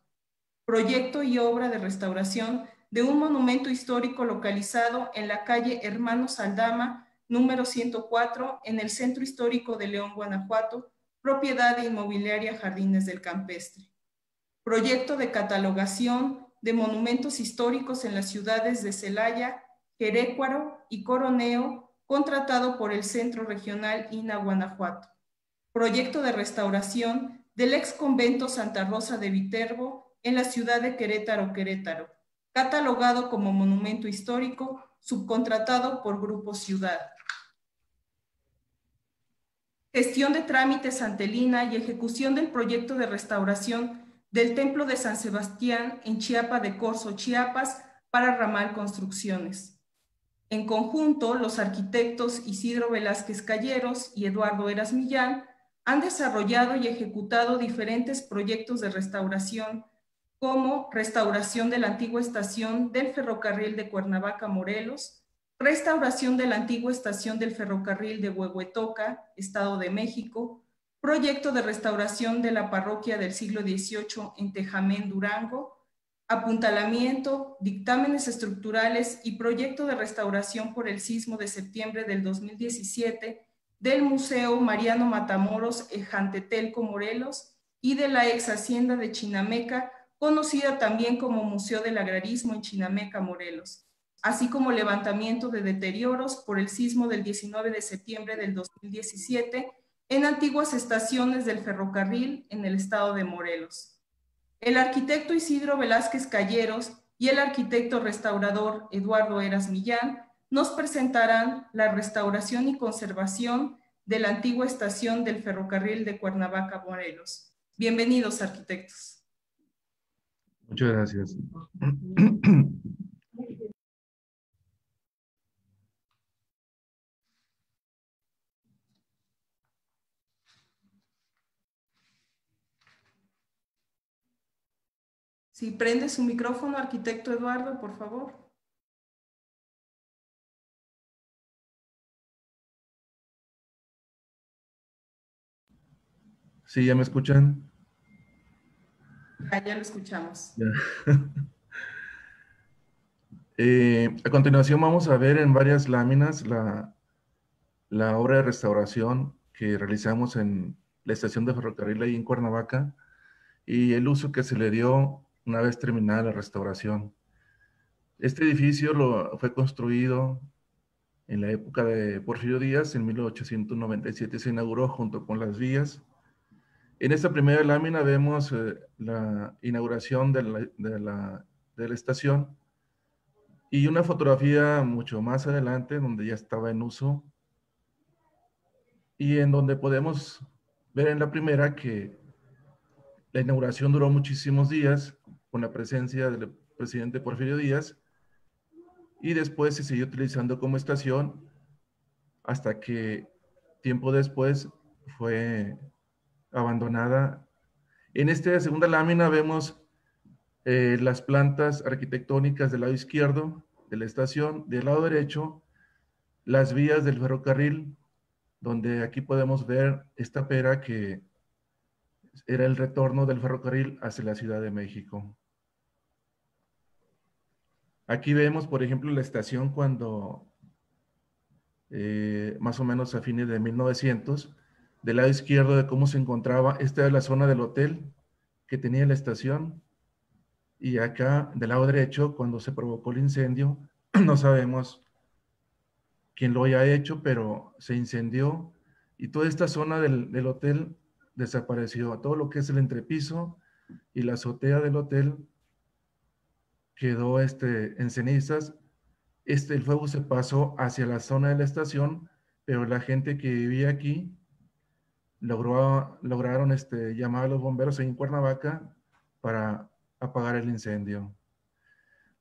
A: Proyecto y obra de restauración de un monumento histórico localizado en la calle Hermanos Aldama, número 104, en el Centro Histórico de León, Guanajuato, propiedad de Inmobiliaria Jardines del Campestre. Proyecto de catalogación de monumentos históricos en las ciudades de Celaya, Querétaro y Coroneo, contratado por el Centro Regional INA Guanajuato. Proyecto de restauración del ex convento Santa Rosa de Viterbo en la ciudad de Querétaro, Querétaro, catalogado como monumento histórico, subcontratado por Grupo Ciudad. Gestión de trámites ante el INAH y ejecución del proyecto de restauración del Templo de San Sebastián en Chiapa de Corzo, Chiapas, para Ramal Construcciones. En conjunto, los arquitectos Isidro Velázquez Calleros y Eduardo Eras Millán han desarrollado y ejecutado diferentes proyectos de restauración, como restauración de la antigua estación del ferrocarril de Cuernavaca, Morelos, restauración de la antigua estación del ferrocarril de Huehuetoca, Estado de México, proyecto de restauración de la parroquia del siglo XVIII en Tejamén, Durango, apuntalamiento, dictámenes estructurales y proyecto de restauración por el sismo de septiembre del 2017 del Museo Mariano Matamoros Ejantetelco, Morelos, y de la ex hacienda de Chinameca, conocida también como Museo del Agrarismo en Chinameca, Morelos, así como levantamiento de deterioros por el sismo del 19 de septiembre del 2017 en antiguas estaciones del ferrocarril en el estado de Morelos. El arquitecto Isidro Velázquez Calleros y el arquitecto restaurador Eduardo Eras Millán nos presentarán la restauración y conservación de la antigua estación del ferrocarril de Cuernavaca, Morelos. Bienvenidos, arquitectos.
C: Muchas gracias.
A: Si prende su micrófono, arquitecto Eduardo, por favor.
C: ¿Sí, ya me escuchan?
A: Ya lo escuchamos.
C: Ya. A continuación vamos a ver en varias láminas la obra de restauración que realizamos en la estación de ferrocarril ahí en Cuernavaca y el uso que se le dio una vez terminada la restauración. Este edificio fue construido en la época de Porfirio Díaz, en 1897 se inauguró junto con las vías. En esta primera lámina vemos la inauguración de la estación y una fotografía mucho más adelante donde ya estaba en uso y en donde podemos ver en la primera que la inauguración duró muchísimos días con la presencia del presidente Porfirio Díaz y después se siguió utilizando como estación hasta que tiempo después fue abandonada. En esta segunda lámina vemos las plantas arquitectónicas del lado izquierdo de la estación, del lado derecho las vías del ferrocarril, donde aquí podemos ver esta pera que era el retorno del ferrocarril hacia la Ciudad de México. Aquí vemos, por ejemplo, la estación cuando, más o menos a fines de 1900, del lado izquierdo de cómo se encontraba, esta es la zona del hotel que tenía la estación, y acá del lado derecho, cuando se provocó el incendio, no sabemos quién lo haya hecho, pero se incendió y toda esta zona del hotel desapareció. Todo lo que es el entrepiso y la azotea del hotel quedó en cenizas. El fuego se pasó hacia la zona de la estación, pero la gente que vivía aquí lograron llamar a los bomberos en Cuernavaca para apagar el incendio.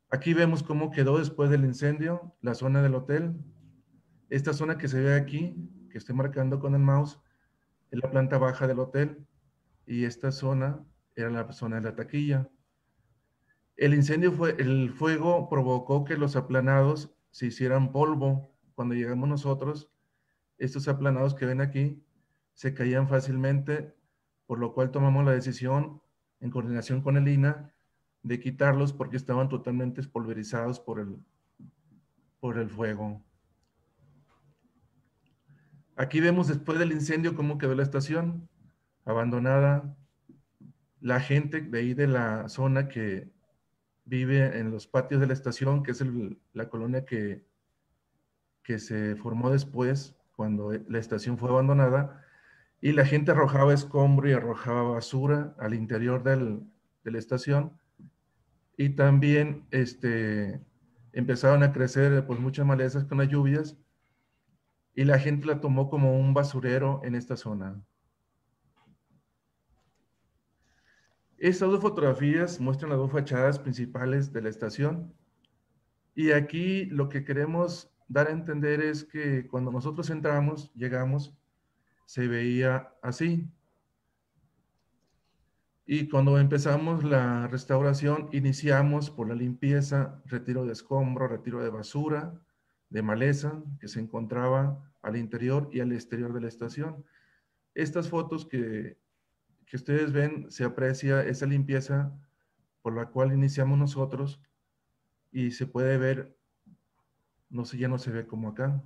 C: Aquí vemos cómo quedó después del incendio la zona del hotel. Esta zona que se ve aquí, que estoy marcando con el mouse, es la planta baja del hotel y esta zona era la zona de la taquilla. El fuego provocó que los aplanados se hicieran polvo. Cuando llegamos nosotros, estos aplanados que ven aquí se caían fácilmente, por lo cual tomamos la decisión, en coordinación con el INAH, de quitarlos porque estaban totalmente pulverizados por el fuego. Aquí vemos después del incendio cómo quedó la estación, abandonada. La gente de ahí de la zona que vive en los patios de la estación, que es la colonia que se formó después, cuando la estación fue abandonada, y la gente arrojaba escombro y arrojaba basura al interior de la estación, y también empezaron a crecer pues muchas malezas con las lluvias, y la gente la tomó como un basurero en esta zona. Estas dos fotografías muestran las dos fachadas principales de la estación. Y aquí lo que queremos dar a entender es que cuando nosotros entramos, llegamos, se veía así. Y cuando empezamos la restauración, iniciamos por la limpieza, retiro de escombro, retiro de basura, de maleza que se encontraba al interior y al exterior de la estación. Estas fotos que ustedes ven, se aprecia esa limpieza por la cual iniciamos nosotros y se puede ver, no sé, ya no se ve como acá.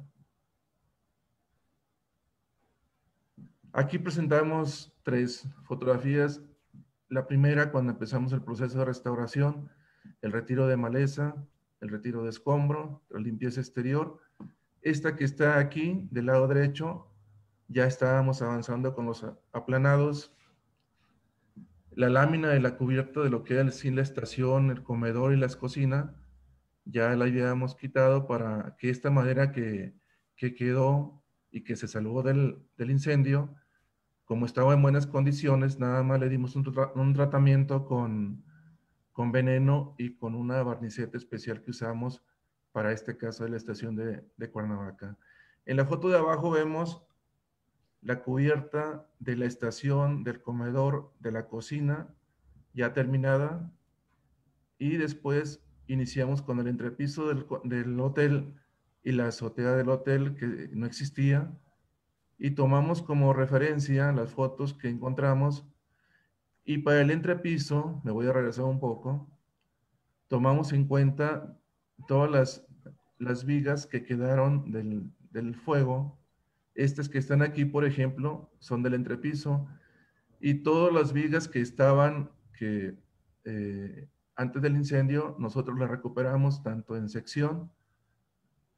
C: Aquí presentamos tres fotografías. La primera, cuando empezamos el proceso de restauración, el retiro de maleza, el retiro de escombro, la limpieza exterior. Esta que está aquí, del lado derecho, ya estábamos avanzando con los aplanados. La lámina de la cubierta de lo que era la estación, el comedor y las cocinas, ya la habíamos quitado para que esta madera que quedó y que se salvó del incendio, como estaba en buenas condiciones, nada más le dimos un tratamiento con veneno y con una barniceta especial que usamos para este caso de la estación de Cuernavaca. En la foto de abajo vemos la cubierta de la estación, del comedor, de la cocina, ya terminada, y después iniciamos con el entrepiso del hotel y la azotea del hotel que no existía, y tomamos como referencia las fotos que encontramos, y para el entrepiso, me voy a regresar un poco, tomamos en cuenta todas las vigas que quedaron del fuego Estas que están aquí, por ejemplo, son del entrepiso. Y todas las vigas que estaban, antes del incendio, nosotros las recuperamos tanto en sección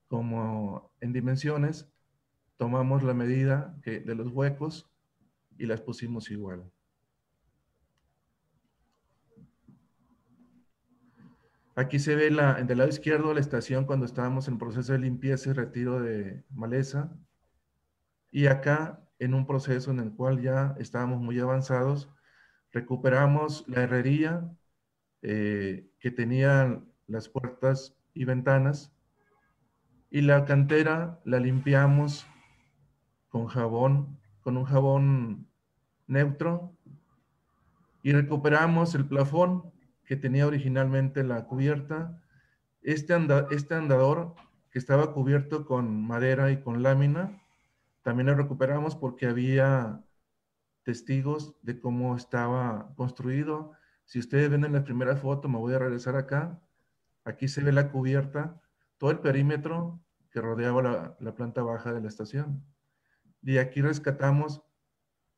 C: como en dimensiones. Tomamos la medida de los huecos y las pusimos igual. Aquí se ve del lado izquierdo la estación cuando estábamos en proceso de limpieza y retiro de maleza. Y acá, en un proceso en el cual ya estábamos muy avanzados, recuperamos la herrería que tenía las puertas y ventanas, y la cantera la limpiamos con jabón, con un jabón neutro, y recuperamos el plafón que tenía originalmente la cubierta. Este andador que estaba cubierto con madera y con lámina, también lo recuperamos porque había testigos de cómo estaba construido. Si ustedes ven en la primera foto, me voy a regresar acá. Aquí se ve la cubierta, todo el perímetro que rodeaba la planta baja de la estación. Y aquí rescatamos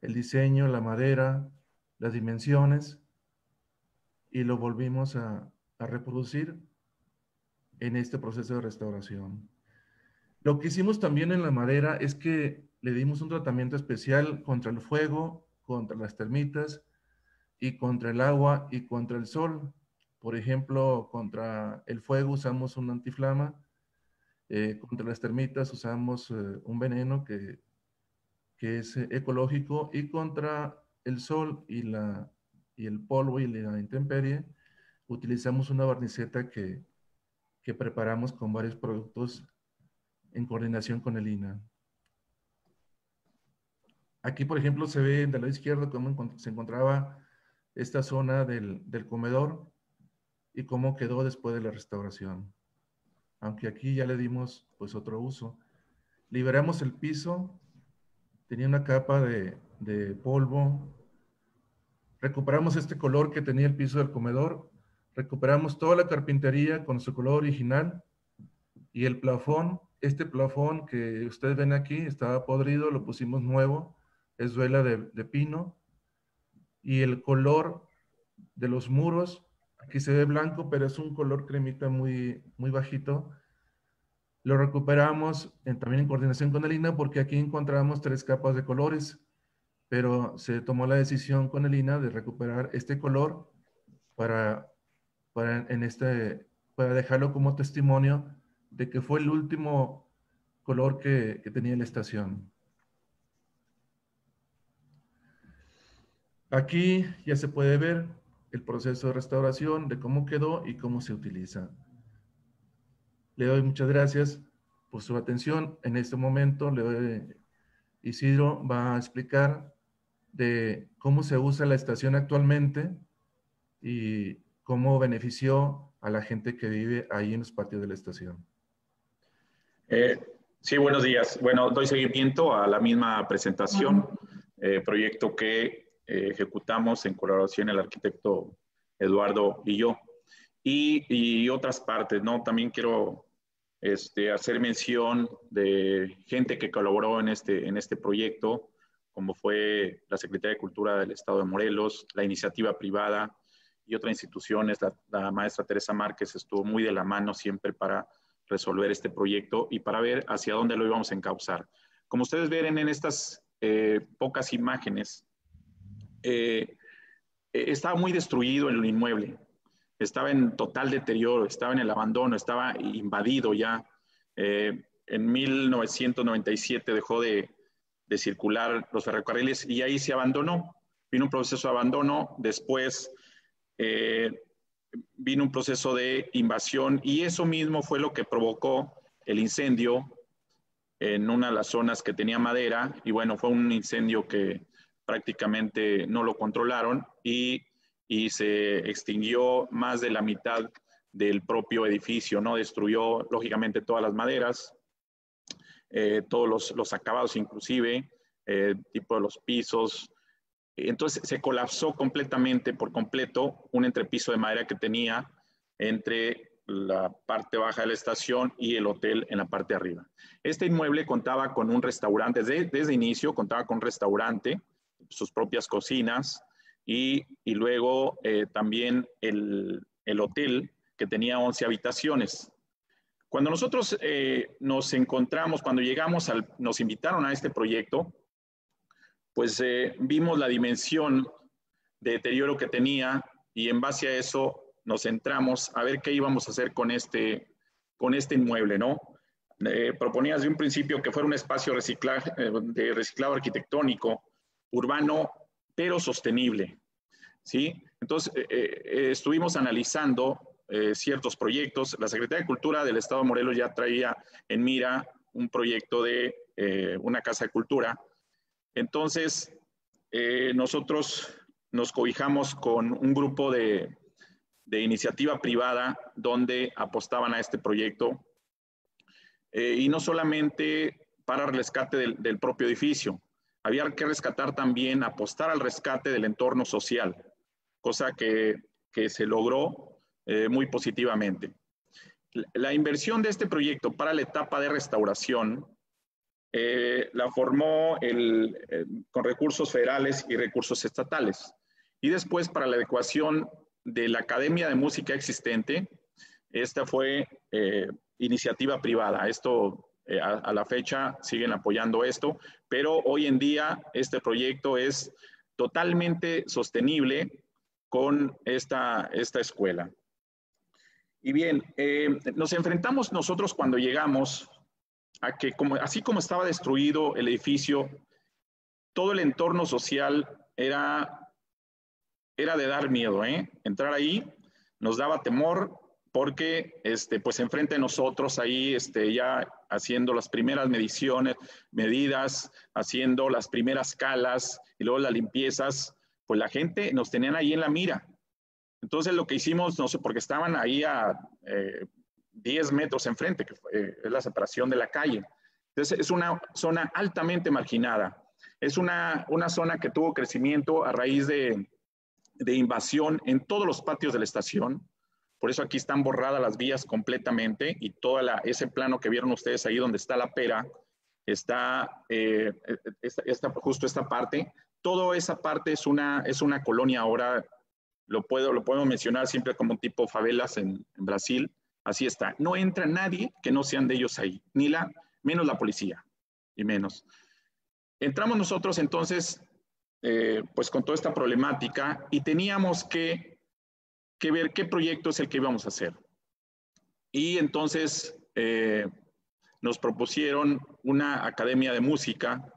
C: el diseño, la madera, las dimensiones, y lo volvimos a reproducir en este proceso de restauración. Lo que hicimos también en la madera es que le dimos un tratamiento especial contra el fuego, contra las termitas, y contra el agua y contra el sol. Por ejemplo, contra el fuego usamos un antiflama, contra las termitas usamos un veneno que es ecológico, y contra el sol y el polvo y la intemperie utilizamos una barniceta que preparamos con varios productos en coordinación con el INAH. Aquí, por ejemplo, se ve del lado izquierdo cómo se encontraba esta zona del comedor y cómo quedó después de la restauración. Aunque aquí ya le dimos pues otro uso. Liberamos el piso, tenía una capa de polvo. Recuperamos este color que tenía el piso del comedor. Recuperamos toda la carpintería con su color original. Y el plafón, este plafón que ustedes ven aquí, estaba podrido, lo pusimos nuevo. Es duela de pino. Y el color de los muros, aquí se ve blanco, pero es un color cremita muy, muy bajito. Lo recuperamos también en coordinación con el INAH, porque aquí encontramos 3 capas de colores, pero se tomó la decisión con el INAH de recuperar este color para dejarlo como testimonio de que fue el último color que tenía la estación. Aquí ya se puede ver el proceso de restauración, de cómo quedó y cómo se utiliza. Le doy muchas gracias por su atención. En este momento, Isidro va a explicar de cómo se usa la estación actualmente y cómo benefició a la gente que vive ahí en los patios de la estación.
D: Sí, buenos días. Bueno, doy seguimiento a la misma presentación, proyecto que ejecutamos en colaboración el arquitecto Eduardo y yo. Y otras partes, ¿no? También quiero hacer mención de gente que colaboró en este proyecto, como fue la Secretaría de Cultura del Estado de Morelos, la iniciativa privada y otras instituciones. La maestra Teresa Márquez estuvo muy de la mano siempre para resolver este proyecto y para ver hacia dónde lo íbamos a encauzar. Como ustedes ven en estas pocas imágenes, estaba muy destruido el inmueble, estaba en total deterioro, estaba en el abandono, estaba invadido ya. En 1997 dejó de circular los ferrocarriles y ahí se abandonó. Vino un proceso de abandono, después vino un proceso de invasión y eso mismo fue lo que provocó el incendio en una de las zonas que tenía madera y bueno, fue un incendio que prácticamente no lo controlaron y se extinguió más de la mitad del propio edificio, ¿no? Destruyó lógicamente todas las maderas, todos los acabados inclusive, tipo de los pisos. Entonces se colapsó completamente, por completo, un entrepiso de madera que tenía entre la parte baja de la estación y el hotel en la parte de arriba. Este inmueble contaba con un restaurante, desde inicio contaba con un restaurante, sus propias cocinas y luego también el hotel que tenía 11 habitaciones. Cuando nosotros nos encontramos, cuando llegamos, nos invitaron a este proyecto, pues vimos la dimensión de deterioro que tenía y en base a eso nos centramos a ver qué íbamos a hacer con este inmueble, ¿no? Proponías de un principio que fuera un espacio de reciclado arquitectónico, urbano, pero sostenible, ¿sí? Entonces, estuvimos analizando ciertos proyectos. La Secretaría de Cultura del Estado de Morelos ya traía en mira un proyecto de una casa de cultura. Entonces, nosotros nos cobijamos con un grupo de iniciativa privada donde apostaban a este proyecto y no solamente para el rescate del propio edificio, había que rescatar también, apostar al rescate del entorno social, cosa que se logró muy positivamente. La inversión de este proyecto para la etapa de restauración la formó con recursos federales y recursos estatales. Y después para la adecuación de la Academia de Música existente, esta fue iniciativa privada. Esto, a la fecha, siguen apoyando esto, pero hoy en día este proyecto es totalmente sostenible con esta escuela. Y bien, nos enfrentamos nosotros cuando llegamos a que, así como estaba destruido el edificio, todo el entorno social era de dar miedo, Entrar ahí nos daba temor porque, pues enfrente de nosotros ahí, ya haciendo las primeras medidas, haciendo las primeras calas y luego las limpiezas, pues la gente nos tenían ahí en la mira. Entonces lo que hicimos, no sé, porque estaban ahí a 10 metros enfrente, que es la separación de la calle. Entonces es una zona altamente marginada. Es una zona que tuvo crecimiento a raíz de invasión en todos los patios de la estación. Por eso aquí están borradas las vías completamente y todo ese plano que vieron ustedes ahí donde está la pera, está justo esta parte. Toda esa parte es una colonia ahora, lo podemos mencionar siempre como un tipo favelas en Brasil. Así está. No entra nadie que no sean de ellos ahí, menos la policía, y menos. Entramos nosotros entonces, pues con toda esta problemática y teníamos que ver qué proyecto es el que íbamos a hacer. Y entonces nos propusieron una academia de música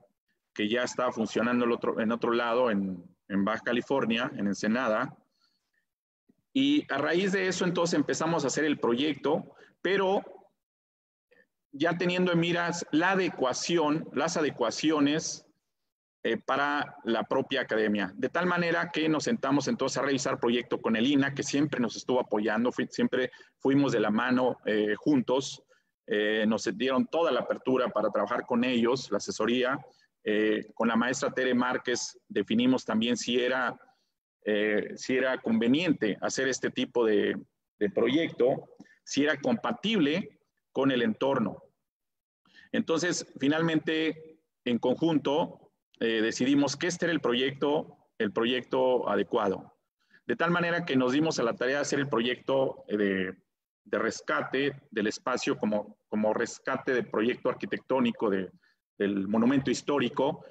D: que ya estaba funcionando en otro lado, en Baja California, en Ensenada. Y a raíz de eso entonces empezamos a hacer el proyecto, pero ya teniendo en miras las adecuaciones para la propia academia. De tal manera que nos sentamos entonces a revisar proyecto con el INAH, que siempre nos estuvo apoyando, siempre fuimos de la mano juntos, nos dieron toda la apertura para trabajar con ellos, la asesoría. Con la maestra Tere Márquez definimos también si era conveniente hacer este tipo de proyecto, si era compatible con el entorno. Entonces, finalmente, en conjunto, decidimos que este era el proyecto adecuado. De tal manera que nos dimos a la tarea de hacer el proyecto de rescate del espacio como rescate de proyecto arquitectónico del monumento histórico,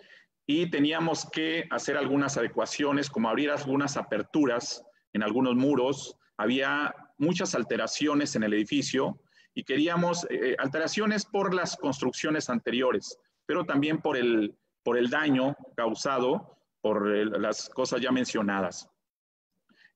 D: y teníamos que hacer algunas adecuaciones, como abrir algunas aperturas en algunos muros. Había muchas alteraciones en el edificio y queríamos alteraciones por las construcciones anteriores, pero también por el daño causado por las cosas ya mencionadas.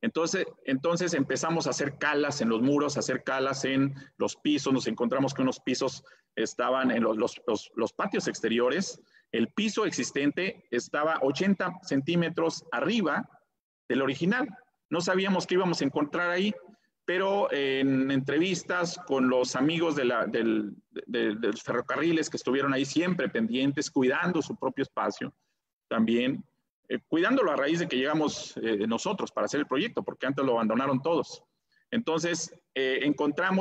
D: Entonces empezamos a hacer calas en los muros, a hacer calas en los pisos. Nos encontramos que unos pisos estaban en los patios exteriores. El piso existente estaba 80 centímetros arriba del original. No sabíamos qué íbamos a encontrar ahí, pero en entrevistas con los amigos de los ferrocarriles que estuvieron ahí siempre pendientes, cuidando su propio espacio, también cuidándolo a raíz de que llegamos nosotros para hacer el proyecto, porque antes lo abandonaron todos. Entonces,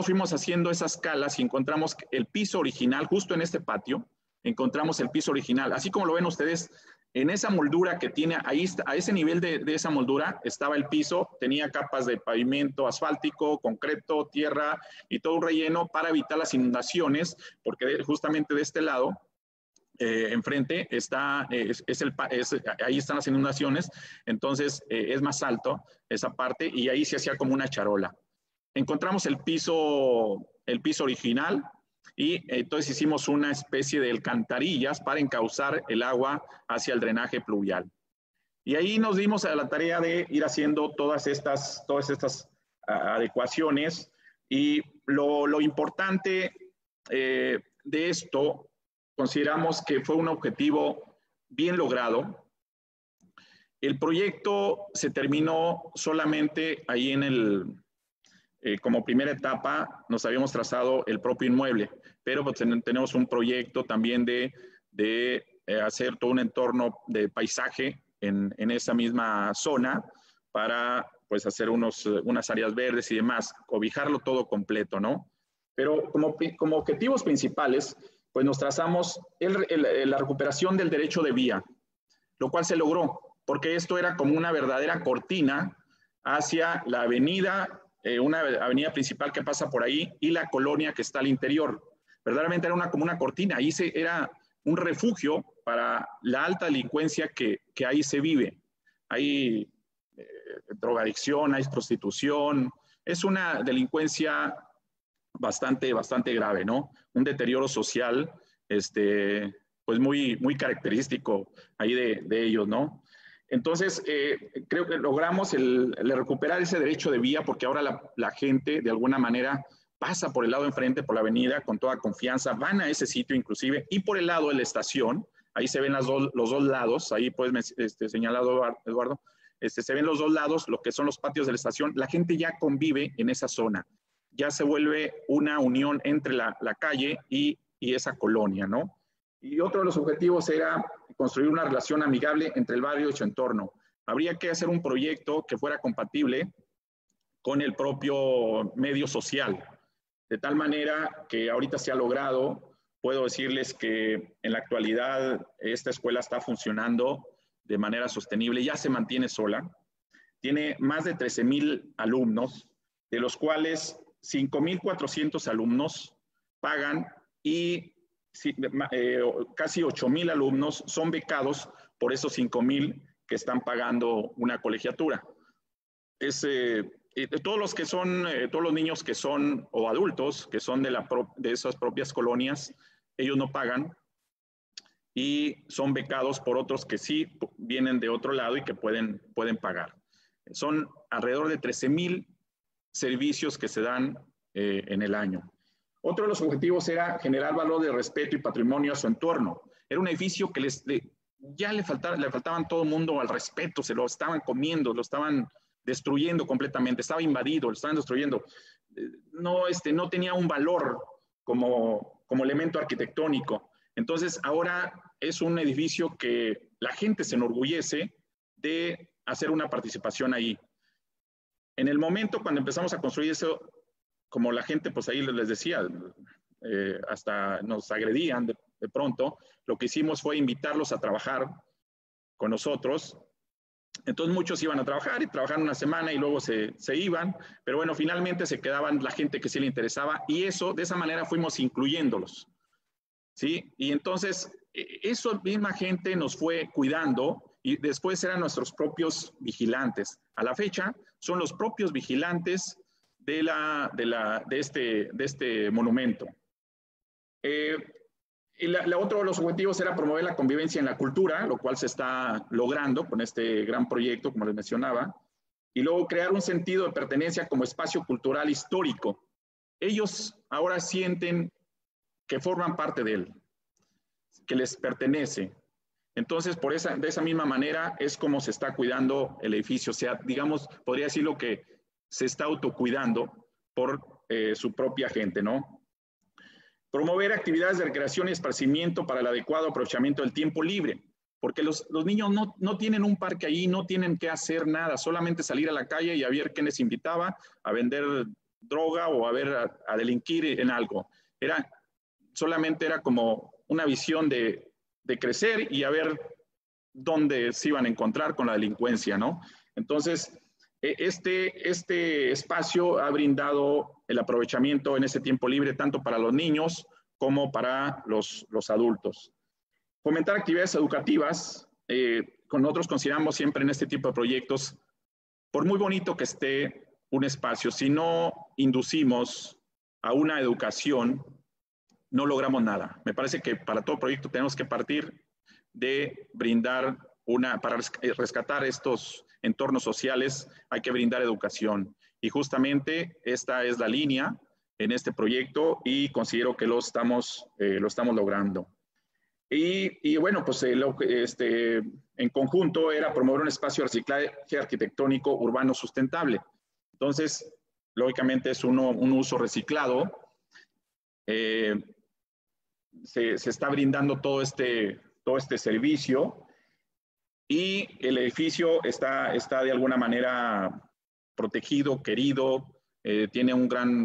D: fuimos haciendo esas calas y encontramos el piso original, justo en este patio, encontramos el piso original. Así como lo ven ustedes, en esa moldura que tiene, ahí está, a ese nivel de esa moldura estaba el piso, tenía capas de pavimento asfáltico, concreto, tierra y todo un relleno para evitar las inundaciones, porque justamente de este lado, enfrente está, ahí están las inundaciones, entonces es más alto esa parte y ahí se hacía como una charola. Encontramos el piso original y entonces hicimos una especie de alcantarillas para encauzar el agua hacia el drenaje pluvial. Y ahí nos dimos a la tarea de ir haciendo todas estas adecuaciones y lo importante de esto, consideramos que fue un objetivo bien logrado. El proyecto se terminó solamente ahí como primera etapa, nos habíamos trazado el propio inmueble, pero pues, tenemos un proyecto también de hacer todo un entorno de paisaje en esa misma zona para pues hacer unas áreas verdes y demás, cobijarlo todo completo, ¿no? Pero como objetivos principales, pues nos trazamos la recuperación del derecho de vía, lo cual se logró, porque esto era como una verdadera cortina hacia la avenida, una avenida principal que pasa por ahí y la colonia que está al interior. Verdaderamente era como una cortina, ahí era un refugio para la alta delincuencia que ahí se vive. Hay drogadicción, hay prostitución, es una delincuencia bastante grave, ¿no? Un deterioro social, pues muy característico ahí de ellos, ¿no? Entonces, creo que logramos recuperar ese derecho de vía porque ahora la gente, de alguna manera, pasa por el lado de enfrente, por la avenida, con toda confianza, van a ese sitio inclusive, y por el lado de la estación, ahí se ven los dos lados, ahí puedes señalado, Eduardo, se ven los dos lados, lo que son los patios de la estación, la gente ya convive en esa zona, ya se vuelve una unión entre la calle y esa colonia, ¿no? Y otro de los objetivos era construir una relación amigable entre el barrio y su entorno. Habría que hacer un proyecto que fuera compatible con el propio medio social, de tal manera que ahorita se ha logrado. Puedo decirles que en la actualidad esta escuela está funcionando de manera sostenible, ya se mantiene sola, tiene más de 13,000 alumnos, de los cuales 5,400 alumnos pagan y casi 8,000 alumnos son becados por esos 5,000 que están pagando una colegiatura. Todos los niños que son, o adultos, que son de esas propias colonias, ellos no pagan y son becados por otros que sí vienen de otro lado y que pueden pagar. Son alrededor de 13,000 servicios que se dan en el año. Otro de los objetivos era generar valor de respeto y patrimonio a su entorno. Era un edificio que ya le faltaban todo el mundo al respeto, se lo estaban comiendo, lo estaban destruyendo completamente, estaba invadido, lo estaban destruyendo. No tenía un valor como elemento arquitectónico. Entonces, ahora es un edificio que la gente se enorgullece de hacer una participación ahí. En el momento cuando empezamos a construir eso, como la gente, pues ahí les decía, hasta nos agredían de pronto, lo que hicimos fue invitarlos a trabajar con nosotros. Entonces muchos iban a trabajar y trabajaron una semana y luego se iban, pero bueno, finalmente se quedaban la gente que sí le interesaba y de esa manera fuimos incluyéndolos, ¿sí? Y entonces, esa misma gente nos fue cuidando y después eran nuestros propios vigilantes. A la fecha, son los propios vigilantes de este monumento. Otro de los objetivos era promover la convivencia en la cultura, lo cual se está logrando con este gran proyecto, como les mencionaba, y luego crear un sentido de pertenencia como espacio cultural histórico. Ellos ahora sienten que forman parte de él, que les pertenece. Entonces, de esa misma manera es como se está cuidando el edificio. O sea, digamos, podría decirlo que se está autocuidando por su propia gente, ¿no? Promover actividades de recreación y esparcimiento para el adecuado aprovechamiento del tiempo libre. porque los niños no tienen un parque allí, no tienen que hacer nada, solamente salir a la calle y a ver quién les invitaba a vender droga o a delinquir en algo. Solamente era como una visión de crecer y a ver dónde se iban a encontrar con la delincuencia, ¿no? Entonces, este espacio ha brindado el aprovechamiento en ese tiempo libre tanto para los niños como para los adultos. Fomentar actividades educativas, nosotros consideramos siempre en este tipo de proyectos, por muy bonito que esté un espacio, si no inducimos a una educación, no logramos nada. Me parece que para todo proyecto tenemos que partir de brindar para rescatar estos entornos sociales, hay que brindar educación. Y justamente esta es la línea en este proyecto y considero que lo estamos logrando. Y bueno, pues en conjunto era promover un espacio de reciclaje arquitectónico urbano sustentable. Entonces, lógicamente es un uso reciclado. Se está brindando todo este servicio y el edificio está de alguna manera protegido, querido,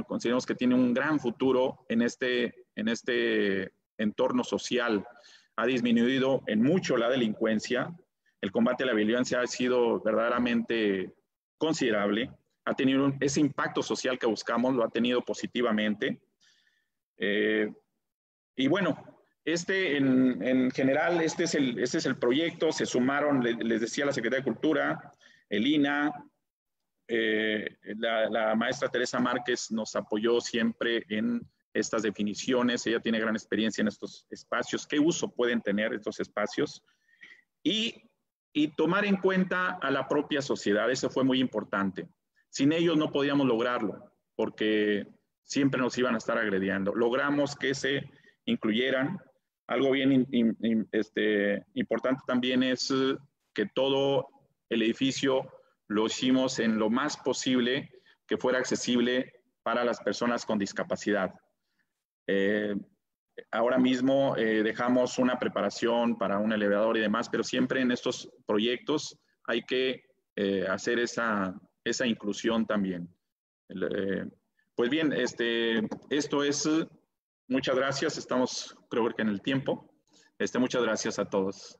D: consideramos que tiene un gran futuro en este entorno social. Ha disminuido en mucho la delincuencia, el combate a la violencia ha sido verdaderamente considerable, ha tenido ese impacto social que buscamos, lo ha tenido positivamente. Y bueno, en general, este es el proyecto, se sumaron, les decía, la Secretaría de Cultura, el INA, la maestra Teresa Márquez nos apoyó siempre en estas definiciones, ella tiene gran experiencia en estos espacios, qué uso pueden tener estos espacios y tomar en cuenta a la propia sociedad, eso fue muy importante. Sin ellos no podíamos lograrlo, porque siempre nos iban a estar agrediendo. Logramos que se incluyeran. Algo bien importante también es que todo el edificio lo hicimos en lo más posible que fuera accesible para las personas con discapacidad. Ahora mismo dejamos una preparación para un elevador y demás, pero siempre en estos proyectos hay que hacer esa inclusión también. Pues bien, esto es... Muchas gracias, estamos creo que en el tiempo. Muchas gracias a todos.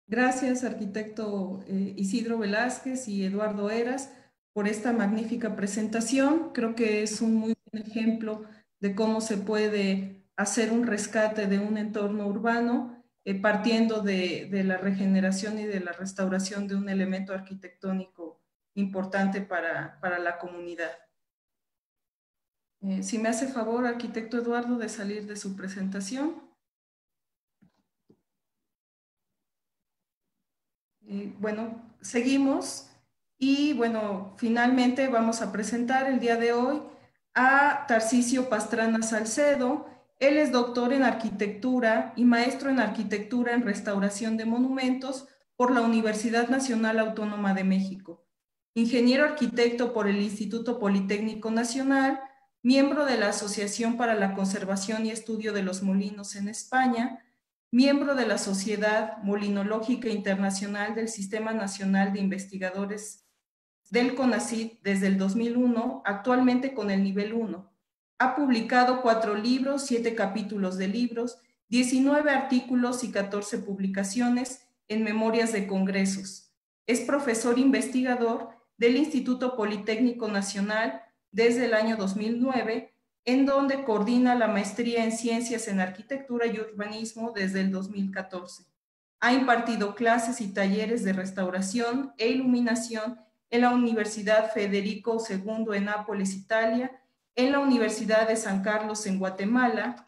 A: Gracias, arquitecto Isidro Velázquez y Eduardo Heras, por esta magnífica presentación. Creo que es un muy buen ejemplo de cómo se puede hacer un rescate de un entorno urbano, partiendo de la regeneración y de la restauración de un elemento arquitectónico importante para la comunidad. Si me hace favor, arquitecto Eduardo, de salir de su presentación. Bueno, seguimos y bueno, finalmente vamos a presentar el día de hoy a Tarcisio Pastrana Salcedo. Él es doctor en arquitectura y maestro en arquitectura en restauración de monumentos por la Universidad Nacional Autónoma de México. Ingeniero arquitecto por el Instituto Politécnico Nacional, miembro de la Asociación para la Conservación y Estudio de los Molinos en España, miembro de la Sociedad Molinológica Internacional del Sistema Nacional de Investigadores del CONACYT desde el 2001, actualmente con el nivel 1. Ha publicado 4 libros, 7 capítulos de libros, 19 artículos y 14 publicaciones en memorias de congresos. Es profesor investigador del Instituto Politécnico Nacional desde el año 2009, en donde coordina la maestría en Ciencias en Arquitectura y Urbanismo desde el 2014. Ha impartido clases y talleres de restauración e iluminación en la Universidad Federico II en Nápoles, Italia, en la Universidad de San Carlos en Guatemala,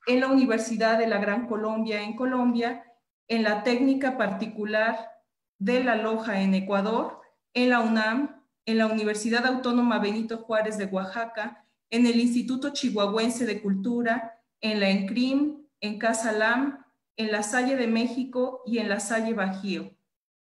A: en la Universidad de la Gran Colombia en Colombia, en la Técnica Particular de La Loja en Ecuador, en la UNAM, en la Universidad Autónoma Benito Juárez de Oaxaca, en el Instituto Chihuahuense de Cultura, en la ENCRIM, en Casa LAM, en La Salle de México y en La Salle Bajío.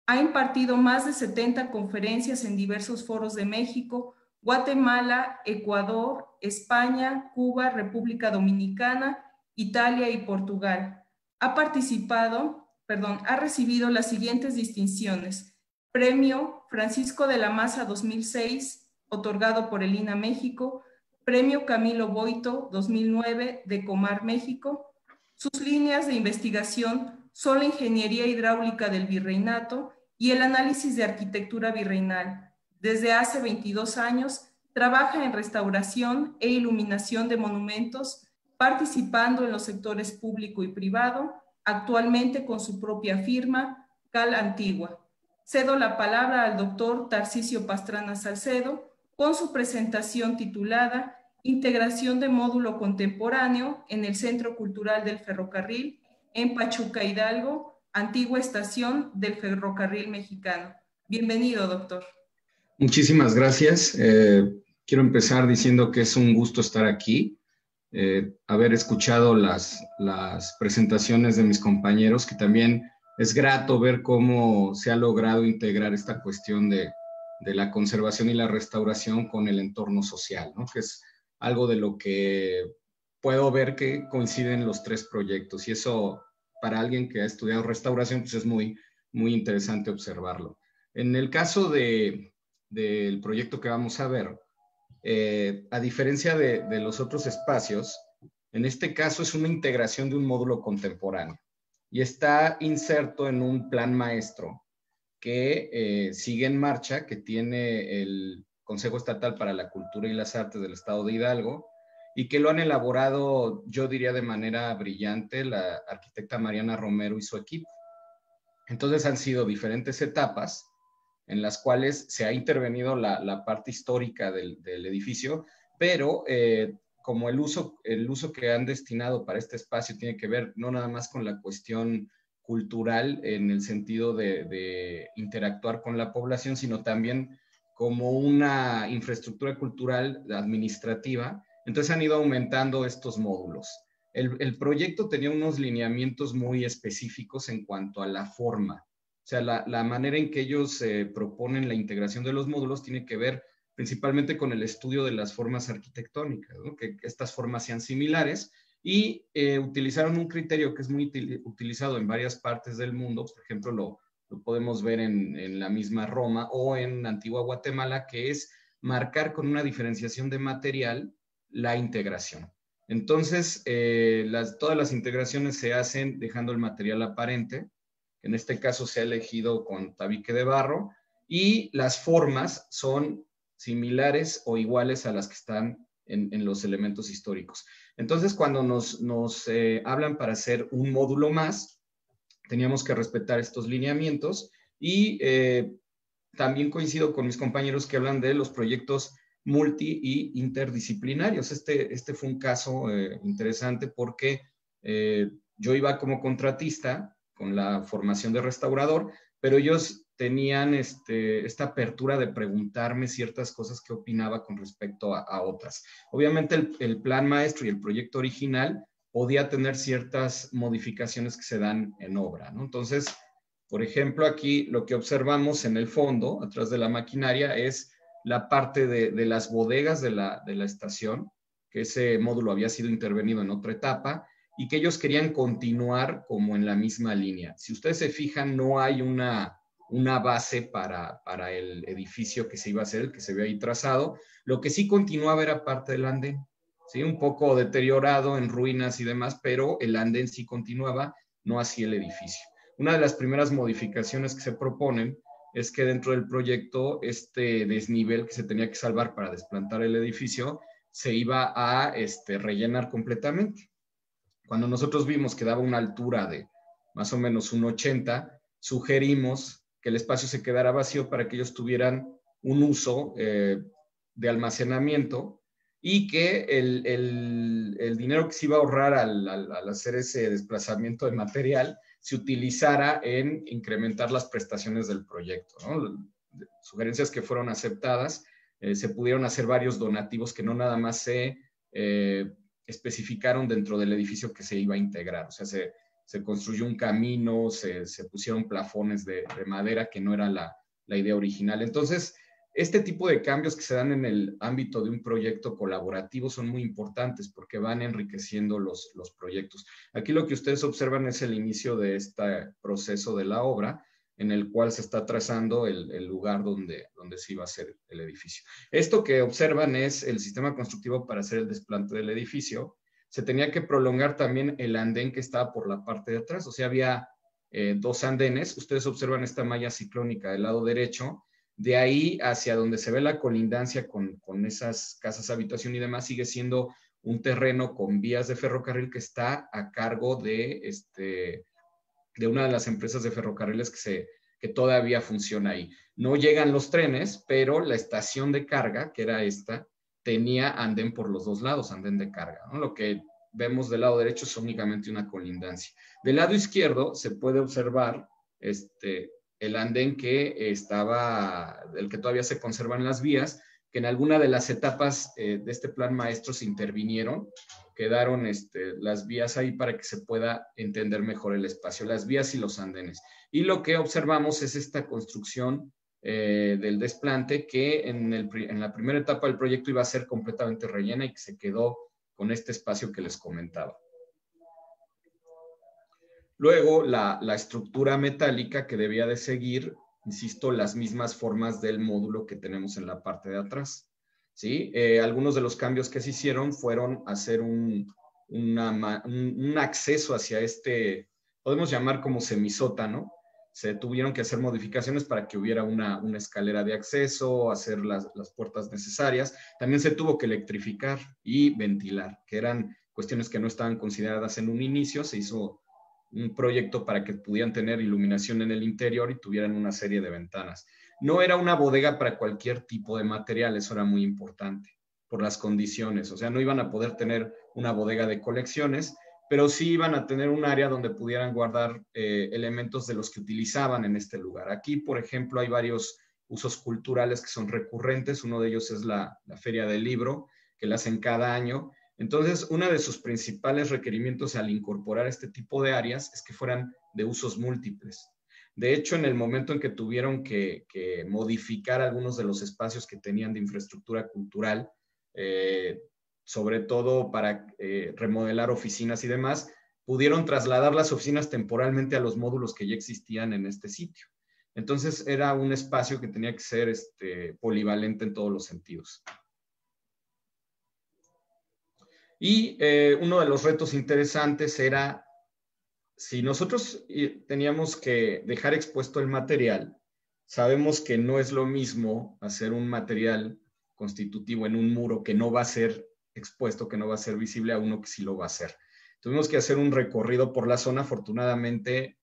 A: Ha impartido más de 70 conferencias en diversos foros de México, Guatemala, Ecuador, España, Cuba, República Dominicana Italia y Portugal. Ha recibido las siguientes distinciones: Premio Francisco de la Maza 2006, otorgado por el INA México; Premio Camilo Boito 2009 de Comar México. Sus líneas de investigación son la ingeniería hidráulica del virreinato y el análisis de arquitectura virreinal. Desde hace 22 años trabaja en restauración e iluminación de monumentos, participando en los sectores público y privado, actualmente con su propia firma, Cal Antigua. Cedo la palabra al doctor Tarcisio Pastrana Salcedo con su presentación titulada Integración de módulo contemporáneo en el Centro Cultural del Ferrocarril en Pachuca, Hidalgo, antigua estación del Ferrocarril Mexicano. Bienvenido, doctor.
E: Muchísimas gracias. Quiero empezar diciendo que es un gusto estar aquí, haber escuchado las presentaciones de mis compañeros, que también es grato ver cómo se ha logrado integrar esta cuestión de la conservación y la restauración con el entorno social, ¿no? Que es algo de lo que puedo ver que coinciden los tres proyectos, y eso para alguien que ha estudiado restauración pues es muy, muy interesante observarlo. En el caso del proyecto que vamos a ver, a diferencia de los otros espacios, en este caso es una integración de un módulo contemporáneo y está inserto en un plan maestro que sigue en marcha, que tiene el Consejo Estatal para la Cultura y las Artes del Estado de Hidalgo, y que lo han elaborado, yo diría, de manera brillante la arquitecta Mariana Romero y su equipo. Entonces han sido diferentes etapas en las cuales se ha intervenido la parte histórica del edificio, pero como el uso que han destinado para este espacio tiene que ver no nada más con la cuestión cultural en el sentido de interactuar con la población, sino también como una infraestructura cultural administrativa. Entonces han ido aumentando estos módulos. El proyecto tenía unos lineamientos muy específicos en cuanto a la forma. O sea, la manera en que ellos proponen la integración de los módulos tiene que ver principalmente con el estudio de las formas arquitectónicas, ¿no? Que estas formas sean similares, y utilizaron un criterio que es muy utilizado en varias partes del mundo. Por ejemplo, lo podemos ver en la misma Roma o en Antigua Guatemala, que es marcar con una diferenciación de material la integración. Entonces, todas las integraciones se hacen dejando el material aparente. En este caso se ha elegido con tabique de barro, y las formas son similares o iguales a las que están en los elementos históricos. Entonces, cuando nos hablan para hacer un módulo más, teníamos que respetar estos lineamientos, y también coincido con mis compañeros que hablan de los proyectos multi y interdisciplinarios. Este fue un caso interesante porque yo iba como contratista con la formación de restaurador, pero ellos tenían esta apertura de preguntarme ciertas cosas que opinaba con respecto a otras. Obviamente el plan maestro y el proyecto original podía tener ciertas modificaciones que se dan en obra, ¿no? Entonces, por ejemplo, aquí lo que observamos en el fondo, atrás de la maquinaria, es la parte de las bodegas de la estación, que ese módulo había sido intervenido en otra etapa, y que ellos querían continuar como en la misma línea. Si ustedes se fijan, no hay una base para el edificio que se iba a hacer, el que se ve ahí trazado. Lo que sí continuaba era parte del andén, ¿sí? Un poco deteriorado, en ruinas y demás, pero el andén sí continuaba, no así el edificio. Una de las primeras modificaciones que se proponen es que dentro del proyecto este desnivel que se tenía que salvar para desplantar el edificio se iba a rellenar completamente. Cuando nosotros vimos que daba una altura de más o menos 1,80, sugerimos que el espacio se quedara vacío para que ellos tuvieran un uso de almacenamiento, y que el dinero que se iba a ahorrar al hacer ese desplazamiento de material se utilizara en incrementar las prestaciones del proyecto, ¿no? Sugerencias que fueron aceptadas. Se pudieron hacer varios donativos que no nada más se especificaron dentro del edificio que se iba a integrar. O sea, se construyó un camino, se pusieron plafones de madera, que no era la idea original. Entonces, Este tipo de cambios que se dan en el ámbito de un proyecto colaborativo son muy importantes porque van enriqueciendo los proyectos. Aquí lo que ustedes observan es el inicio de este proceso de la obra, en el cual se está trazando el lugar donde se iba a hacer el edificio. Esto que observan es el sistema constructivo para hacer el desplante del edificio. Se tenía que prolongar también el andén que estaba por la parte de atrás, o sea, había 2 andenes. Ustedes observan esta malla ciclónica del lado derecho. De ahí hacia donde se ve la colindancia con esas casas habitación y demás, sigue siendo un terreno con vías de ferrocarril que está a cargo de una de las empresas de ferrocarriles que todavía funciona ahí. No llegan los trenes, pero la estación de carga, que era esta, tenía andén por los 2 lados, andén de carga, ¿no? Lo que vemos del lado derecho es únicamente una colindancia. Del lado izquierdo se puede observar el andén que el que todavía se conservan las vías, que en alguna de las etapas de este plan maestro se intervinieron, quedaron las vías ahí para que se pueda entender mejor el espacio, las vías y los andenes. Y lo que observamos es esta construcción del desplante que en la primera etapa del proyecto iba a ser completamente rellena y que se quedó con este espacio que les comentaba. Luego, la estructura metálica que debía de seguir, insisto, las mismas formas del módulo que tenemos en la parte de atrás, ¿sí? Algunos de los cambios que se hicieron fueron hacer un acceso hacia podemos llamar como semisótano. Se tuvieron que hacer modificaciones para que hubiera una escalera de acceso, hacer las puertas necesarias. También se tuvo que electrificar y ventilar, que eran cuestiones que no estaban consideradas en un inicio. Se hizo un proyecto para que pudieran tener iluminación en el interior y tuvieran una serie de ventanas. No era una bodega para cualquier tipo de material, eso era muy importante por las condiciones. O sea, no iban a poder tener una bodega de colecciones, pero sí iban a tener un área donde pudieran guardar elementos de los que utilizaban en este lugar. Aquí, por ejemplo, hay varios usos culturales que son recurrentes. Uno de ellos es la Feria del Libro, que la hacen cada año. Entonces, uno de sus principales requerimientos al incorporar este tipo de áreas es que fueran de usos múltiples. De hecho, en el momento en que tuvieron que modificar algunos de los espacios que tenían de infraestructura cultural, sobre todo para remodelar oficinas y demás, pudieron trasladar las oficinas temporalmente a los módulos que ya existían en este sitio. Entonces, era un espacio que tenía que ser polivalente en todos los sentidos. Y uno de los retos interesantes era, si nosotros teníamos que dejar expuesto el material, sabemos que no es lo mismo hacer un material constitutivo en un muro que no va a ser expuesto, que no va a ser visible, a uno que sí lo va a hacer. Tuvimos que hacer un recorrido por la zona. Afortunadamente,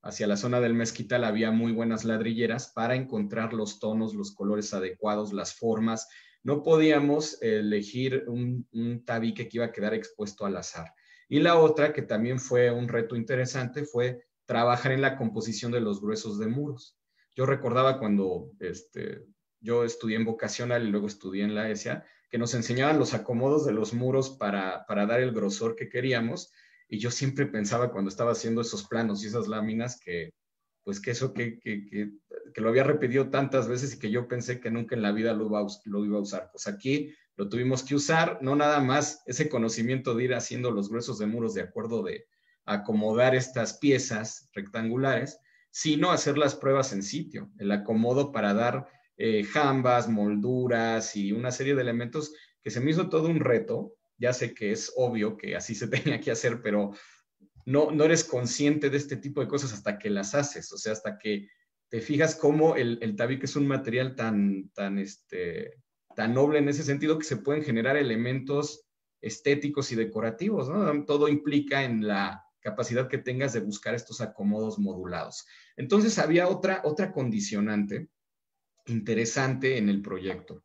E: hacia la zona del Mezquital había muy buenas ladrilleras para encontrar los tonos, los colores adecuados, las formas. No podíamos elegir un tabique que iba a quedar expuesto al azar. Y la otra, que también fue un reto interesante, fue trabajar en la composición de los gruesos de muros. Yo recordaba cuando yo estudié en vocacional y luego estudié en la ESIA, que nos enseñaban los acomodos de los muros para dar el grosor que queríamos. Y yo siempre pensaba cuando estaba haciendo esos planos y esas láminas que lo había repetido tantas veces y que yo pensé que nunca en la vida lo iba a usar. Pues aquí lo tuvimos que usar, no nada más ese conocimiento de ir haciendo los gruesos de muros de acuerdo de acomodar estas piezas rectangulares, sino hacer las pruebas en sitio, el acomodo para dar jambas, molduras y una serie de elementos que se me hizo todo un reto. Ya sé que es obvio que así se tenía que hacer, pero no eres consciente de este tipo de cosas hasta que las haces, o sea, hasta que te fijas cómo el tabique es un material tan noble en ese sentido que se pueden generar elementos estéticos y decorativos, ¿no? Todo implica en la capacidad que tengas de buscar estos acomodos modulados. Entonces había otra condicionante interesante en el proyecto.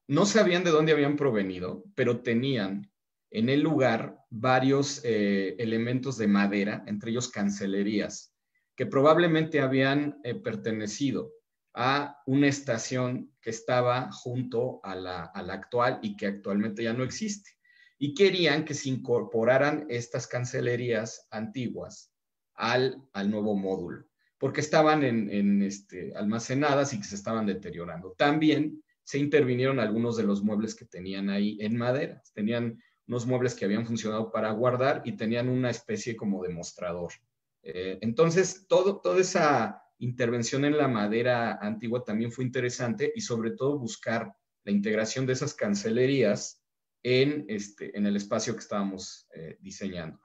E: No sabían de dónde habían provenido, pero tenían en el lugar varios elementos de madera, entre ellos cancelerías, que probablemente habían pertenecido a una estación que estaba junto a la actual y que actualmente ya no existe. Y querían que se incorporaran estas cancelerías antiguas al nuevo módulo. porque estaban almacenadas y que se estaban deteriorando. También se intervinieron algunos de los muebles que tenían ahí en madera. Tenían unos muebles que habían funcionado para guardar y tenían una especie como de mostrador. Entonces, toda esa intervención en la madera antigua también fue interesante, y sobre todo buscar la integración de esas cancelerías en el espacio que estábamos diseñando.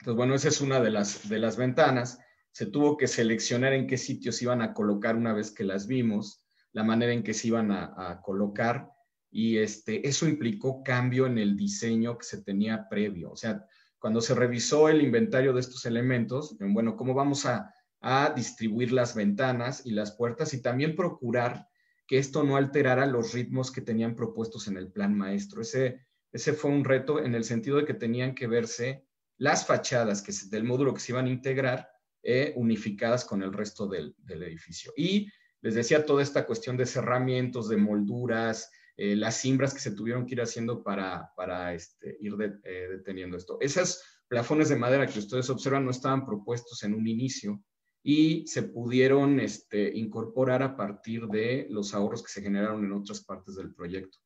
E: Entonces, bueno, esa es una de las ventanas. Se tuvo que seleccionar en qué sitios iban a colocar una vez que las vimos, la manera en que se iban a colocar, y eso implicó cambio en el diseño que se tenía previo. O sea, cuando se revisó el inventario de estos elementos, bueno, ¿cómo vamos a distribuir las ventanas y las puertas? Y también procurar que esto no alterara los ritmos que tenían propuestos en el plan maestro. Ese fue un reto, en el sentido de que tenían que verse las fachadas del módulo que se iban a integrar unificadas con el resto del edificio. Y les decía, toda esta cuestión de cerramientos, de molduras, las cimbras que se tuvieron que ir haciendo para ir deteniendo esto. Esos plafones de madera que ustedes observan no estaban propuestos en un inicio, y se pudieron incorporar a partir de los ahorros que se generaron en otras partes del proyecto.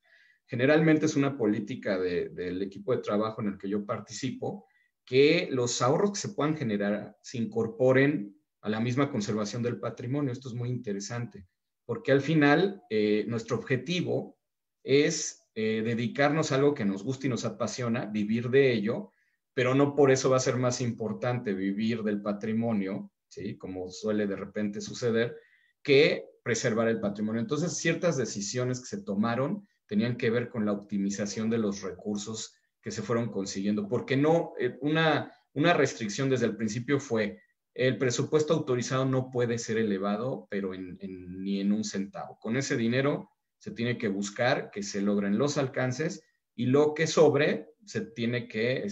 E: Generalmente es una política del equipo de trabajo en el que yo participo, que los ahorros que se puedan generar se incorporen a la misma conservación del patrimonio. Esto es muy interesante, porque al final nuestro objetivo es dedicarnos a algo que nos gusta y nos apasiona, vivir de ello, pero no por eso va a ser más importante vivir del patrimonio, ¿sí?, como suele de repente suceder, que preservar el patrimonio. Entonces, ciertas decisiones que se tomaron tenían que ver con la optimización de los recursos que se fueron consiguiendo, porque no, una restricción desde el principio fue: el presupuesto autorizado no puede ser elevado, pero ni en un centavo. Con ese dinero se tiene que buscar que se logren los alcances, y lo que sobre se tiene que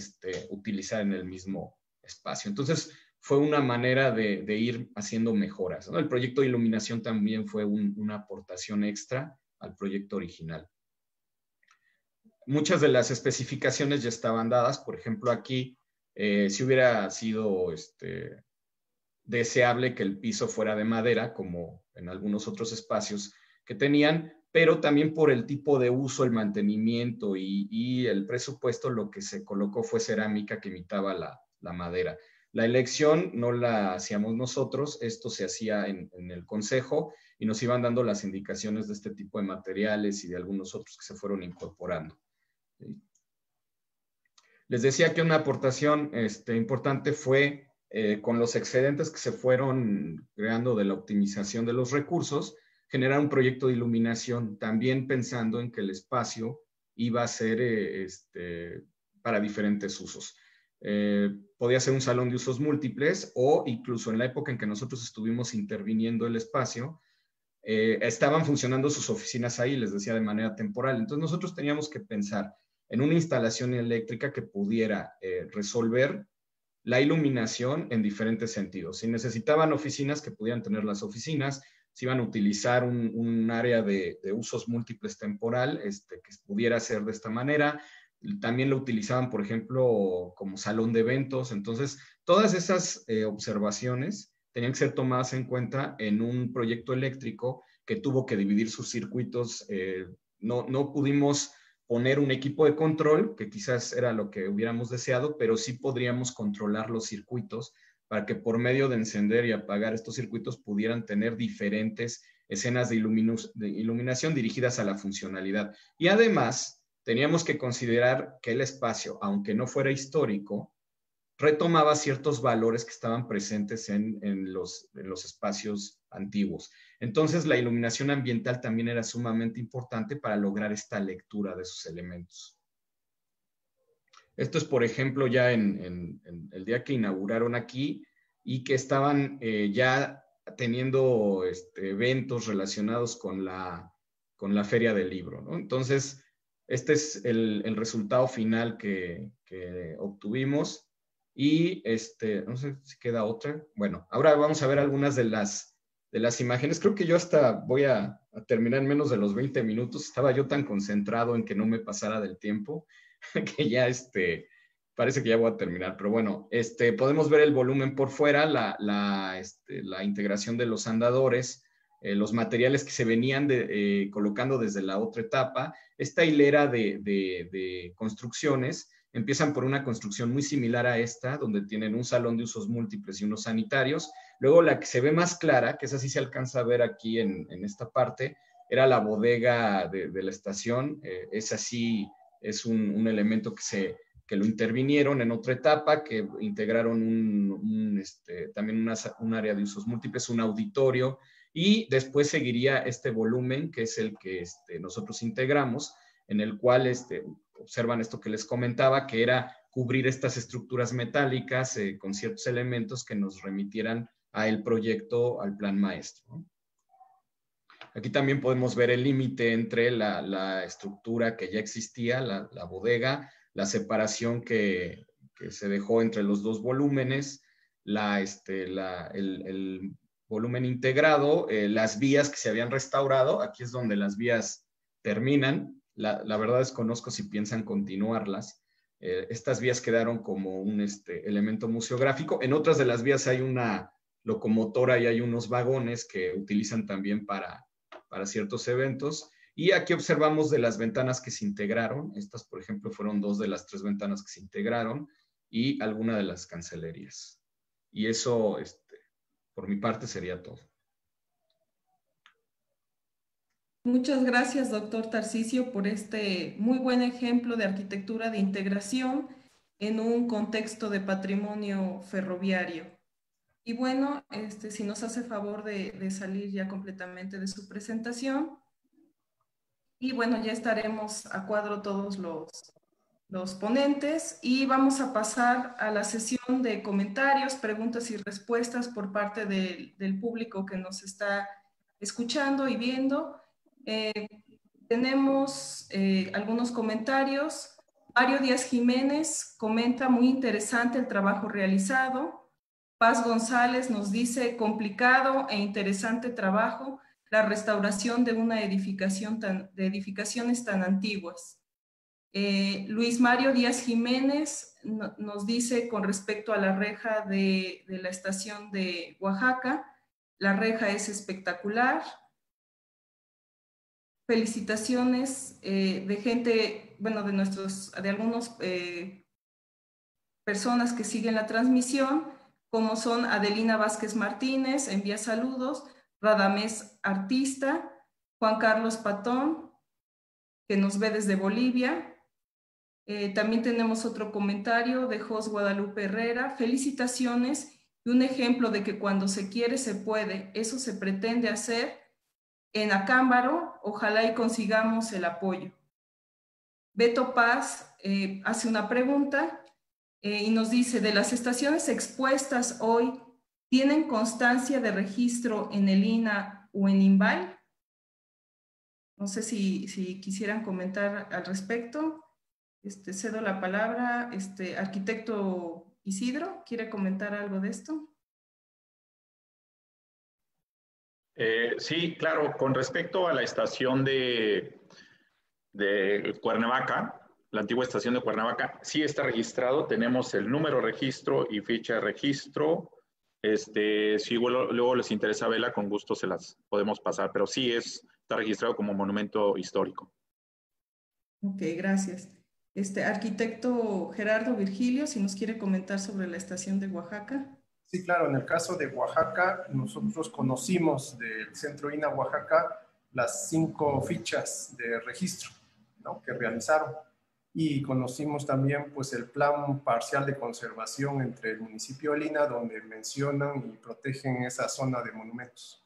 E: utilizar en el mismo espacio. Entonces, fue una manera de ir haciendo mejoras, ¿no? El proyecto de iluminación también fue una aportación extra al proyecto original. Muchas de las especificaciones ya estaban dadas. Por ejemplo, aquí, si hubiera sido deseable que el piso fuera de madera, como en algunos otros espacios que tenían, pero también por el tipo de uso, el mantenimiento y el presupuesto, lo que se colocó fue cerámica que imitaba la madera. La elección no la hacíamos nosotros, esto se hacía en el consejo, y nos iban dando las indicaciones de este tipo de materiales y de algunos otros que se fueron incorporando. ¿Sí? Les decía que una aportación importante fue con los excedentes que se fueron creando de la optimización de los recursos, generar un proyecto de iluminación, también pensando en que el espacio iba a ser para diferentes usos. Podía ser un salón de usos múltiples, o incluso en la época en que nosotros estuvimos interviniendo el espacio, estaban funcionando sus oficinas ahí, les decía, de manera temporal. Entonces nosotros teníamos que pensar en una instalación eléctrica que pudiera resolver la iluminación en diferentes sentidos. Si necesitaban oficinas, que pudieran tener las oficinas; si iban a utilizar un área de usos múltiples temporal, que pudiera ser de esta manera. También lo utilizaban, por ejemplo, como salón de eventos. Entonces, todas esas observaciones tenían que ser tomadas en cuenta en un proyecto eléctrico que tuvo que dividir sus circuitos. No pudimos poner un equipo de control, que quizás era lo que hubiéramos deseado, pero sí podríamos controlar los circuitos para que por medio de encender y apagar estos circuitos pudieran tener diferentes escenas de iluminación dirigidas a la funcionalidad. Y además, teníamos que considerar que el espacio, aunque no fuera histórico, retomaba ciertos valores que estaban presentes en los espacios antiguos. Entonces, la iluminación ambiental también era sumamente importante para lograr esta lectura de sus elementos. Esto es, por ejemplo, ya en el día que inauguraron aquí, y que estaban ya teniendo eventos relacionados con la Feria del Libro, ¿no? Entonces, este es el resultado final que obtuvimos. Y no sé si queda otra. Bueno, ahora vamos a ver algunas de las imágenes. Creo que yo hasta voy a terminar en menos de los 20 minutos. Estaba yo tan concentrado en que no me pasara del tiempo que ya Parece que ya voy a terminar, pero bueno, podemos ver el volumen por fuera, la integración de los andadores, los materiales que se venían colocando desde la otra etapa. Esta hilera de construcciones empiezan por una construcción muy similar a esta, donde tienen un salón de usos múltiples y unos sanitarios. Luego la que se ve más clara, que esa sí se alcanza a ver aquí en esta parte, era la bodega de la estación. Esa sí es un elemento que lo intervinieron en otra etapa, que integraron también un área de usos múltiples, un auditorio, y después seguiría este volumen, que es el que nosotros integramos, en el cual observan esto que les comentaba, que era cubrir estas estructuras metálicas con ciertos elementos que nos remitieran al proyecto, al plan maestro, ¿no? Aquí también podemos ver el límite entre la estructura que ya existía, la bodega, la separación que se dejó entre los dos volúmenes, el volumen integrado, las vías que se habían restaurado. Aquí es donde las vías terminan. La verdad desconozco si piensan continuarlas. Estas vías quedaron como un elemento museográfico. En otras de las vías hay una locomotora y hay unos vagones que utilizan también para ciertos eventos. Y aquí observamos de las ventanas que se integraron. Estas, por ejemplo, fueron 2 de las 3 ventanas que se integraron y alguna de las cancelerías. Y eso, por mi parte, sería todo.
A: Muchas gracias, doctor Tarcisio, por este muy buen ejemplo de arquitectura de integración en un contexto de patrimonio ferroviario. Y bueno, si nos hace favor de salir ya completamente de su presentación. Y bueno, ya estaremos a cuadro todos los ponentes y vamos a pasar a la sesión de comentarios, preguntas y respuestas por parte del público que nos está escuchando y viendo. Tenemos algunos comentarios. Mario Díaz Jiménez comenta: muy interesante el trabajo realizado. Paz González nos dice: complicado e interesante trabajo la restauración de una edificación de edificaciones tan antiguas. Luis Mario Díaz Jiménez nos dice con respecto a la reja de la estación de Oaxaca: la reja es espectacular. Felicitaciones de gente, bueno, de algunos personas que siguen la transmisión, como son Adelina Vázquez Martínez, envía saludos, Radamés Artista, Juan Carlos Patón, que nos ve desde Bolivia. También tenemos otro comentario de Jos Guadalupe Herrera: felicitaciones y un ejemplo de que cuando se quiere se puede. Eso se pretende hacer en Acámbaro. Ojalá y consigamos el apoyo. Beto Paz hace una pregunta y nos dice: de las estaciones expuestas hoy, ¿tienen constancia de registro en el INAH o en INVAL? No sé si quisieran comentar al respecto. Cedo la palabra. Arquitecto Isidro, ¿quiere comentar algo de esto?
D: Sí, claro. Con respecto a la estación de Cuernavaca, la antigua estación de Cuernavaca, sí está registrado. Tenemos el número de registro y ficha de registro. Si luego les interesa verla, con gusto se las podemos pasar, pero sí está registrado como monumento histórico.
A: Ok, gracias. Arquitecto Gerardo Virgilio, si nos quiere comentar sobre la estación de Oaxaca.
B: Sí, claro, en el caso de Oaxaca, nosotros conocimos del Centro INAH Oaxaca las 5 fichas de registro, ¿no?, que realizaron. Y conocimos también pues el plan parcial de conservación entre el municipio de Lina, donde mencionan y protegen esa zona de monumentos.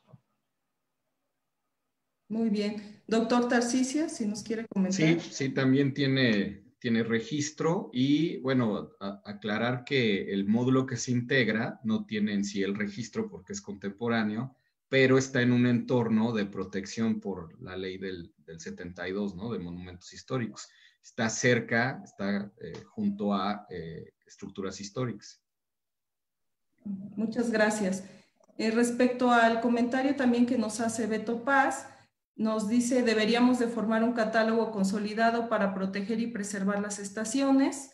A: Muy bien. Doctor Tarcisio, si nos quiere comentar.
E: Sí, también tiene registro. Y bueno, aclarar que el módulo que se integra no tiene en sí el registro porque es contemporáneo, pero está en un entorno de protección por la ley del 72, ¿no?, de monumentos históricos. Está cerca, está junto a estructuras históricas.
A: Muchas gracias. Respecto al comentario también que nos hace Beto Paz, nos dice: deberíamos de formar un catálogo consolidado para proteger y preservar las estaciones.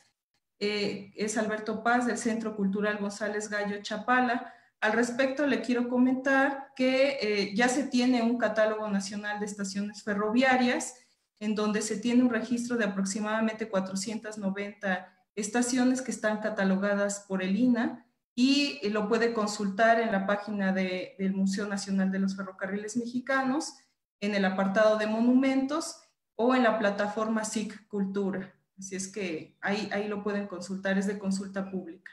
A: es Alberto Paz del Centro Cultural González Gallo Chapala. Al respecto le quiero comentar que ya se tiene un catálogo nacional de estaciones ferroviarias en donde se tiene un registro de aproximadamente 490 estaciones que están catalogadas por el INAH y lo puede consultar en la página del Museo Nacional de los Ferrocarriles Mexicanos, en el apartado de monumentos o en la plataforma SIC Cultura. Así es que ahí lo pueden consultar, es de consulta pública.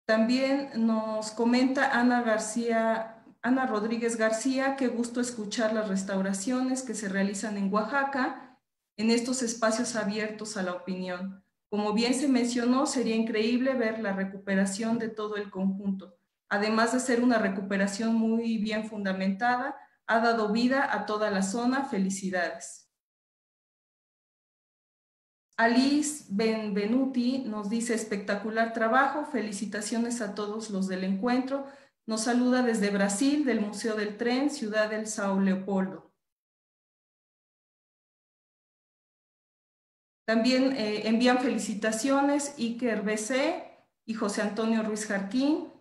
A: También nos comenta Ana Rodríguez García, qué gusto escuchar las restauraciones que se realizan en Oaxaca en estos espacios abiertos a la opinión. Como bien se mencionó, sería increíble ver la recuperación de todo el conjunto. Además de ser una recuperación muy bien fundamentada, ha dado vida a toda la zona. Felicidades. Alice Benvenuti nos dice espectacular trabajo, felicitaciones a todos los del encuentro. Nos saluda desde Brasil, del Museo del Tren, Ciudad del Sao Leopoldo. También envían felicitaciones Iker BC y José Antonio Ruiz Jarquín.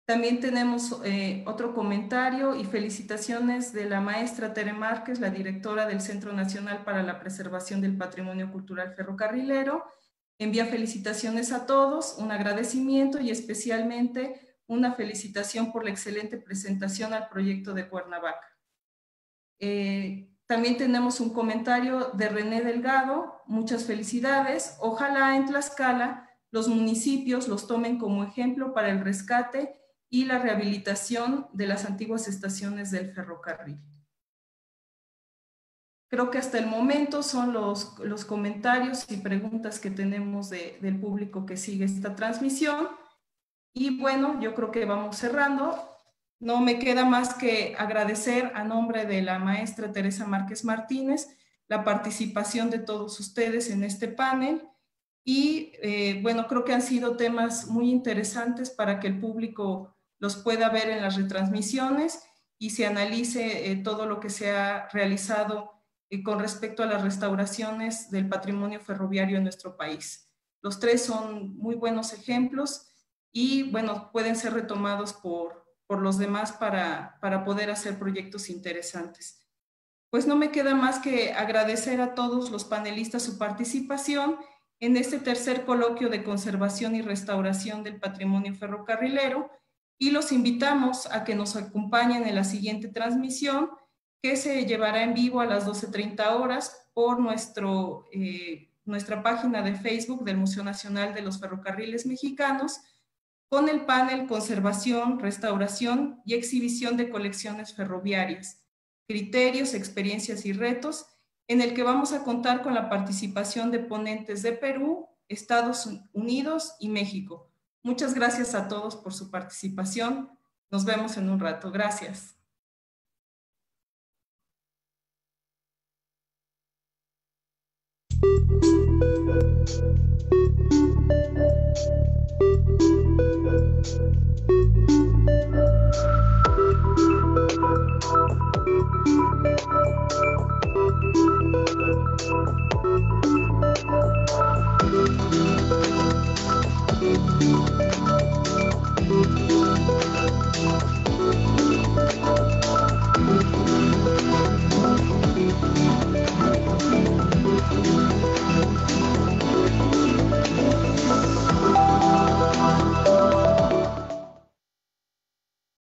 A: También tenemos otro comentario y felicitaciones de la maestra Tere Márquez, la directora del Centro Nacional para la Preservación del Patrimonio Cultural Ferrocarrilero. Envía felicitaciones a todos, un agradecimiento y especialmente una felicitación por la excelente presentación al proyecto de Cuernavaca. También tenemos un comentario de René Delgado, muchas felicidades. Ojalá en Tlaxcala los municipios los tomen como ejemplo para el rescate y la rehabilitación de las antiguas estaciones del ferrocarril. Creo que hasta el momento son los comentarios y preguntas que tenemos del público que sigue esta transmisión. Y bueno, yo creo que vamos cerrando. No me queda más que agradecer a nombre de la maestra Teresa Márquez Martínez la participación de todos ustedes en este panel. Y bueno, creo que han sido temas muy interesantes para que el público los pueda ver en las retransmisiones y se analice todo lo que se ha realizado con respecto a las restauraciones del patrimonio ferroviario en nuestro país. Los tres son muy buenos ejemplos y bueno, pueden ser retomados por los demás para poder hacer proyectos interesantes. Pues no me queda más que agradecer a todos los panelistas su participación en este tercer coloquio de conservación y restauración del patrimonio ferrocarrilero y los invitamos a que nos acompañen en la siguiente transmisión que se llevará en vivo a las 12:30 horas por nuestra página de Facebook del Museo Nacional de los Ferrocarriles Mexicanos con el panel Conservación, Restauración y Exhibición de Colecciones Ferroviarias, Criterios, Experiencias y Retos, en el que vamos a contar con la participación de ponentes de Perú, Estados Unidos y México. Muchas gracias a todos por su participación. Nos vemos en un rato. Gracias.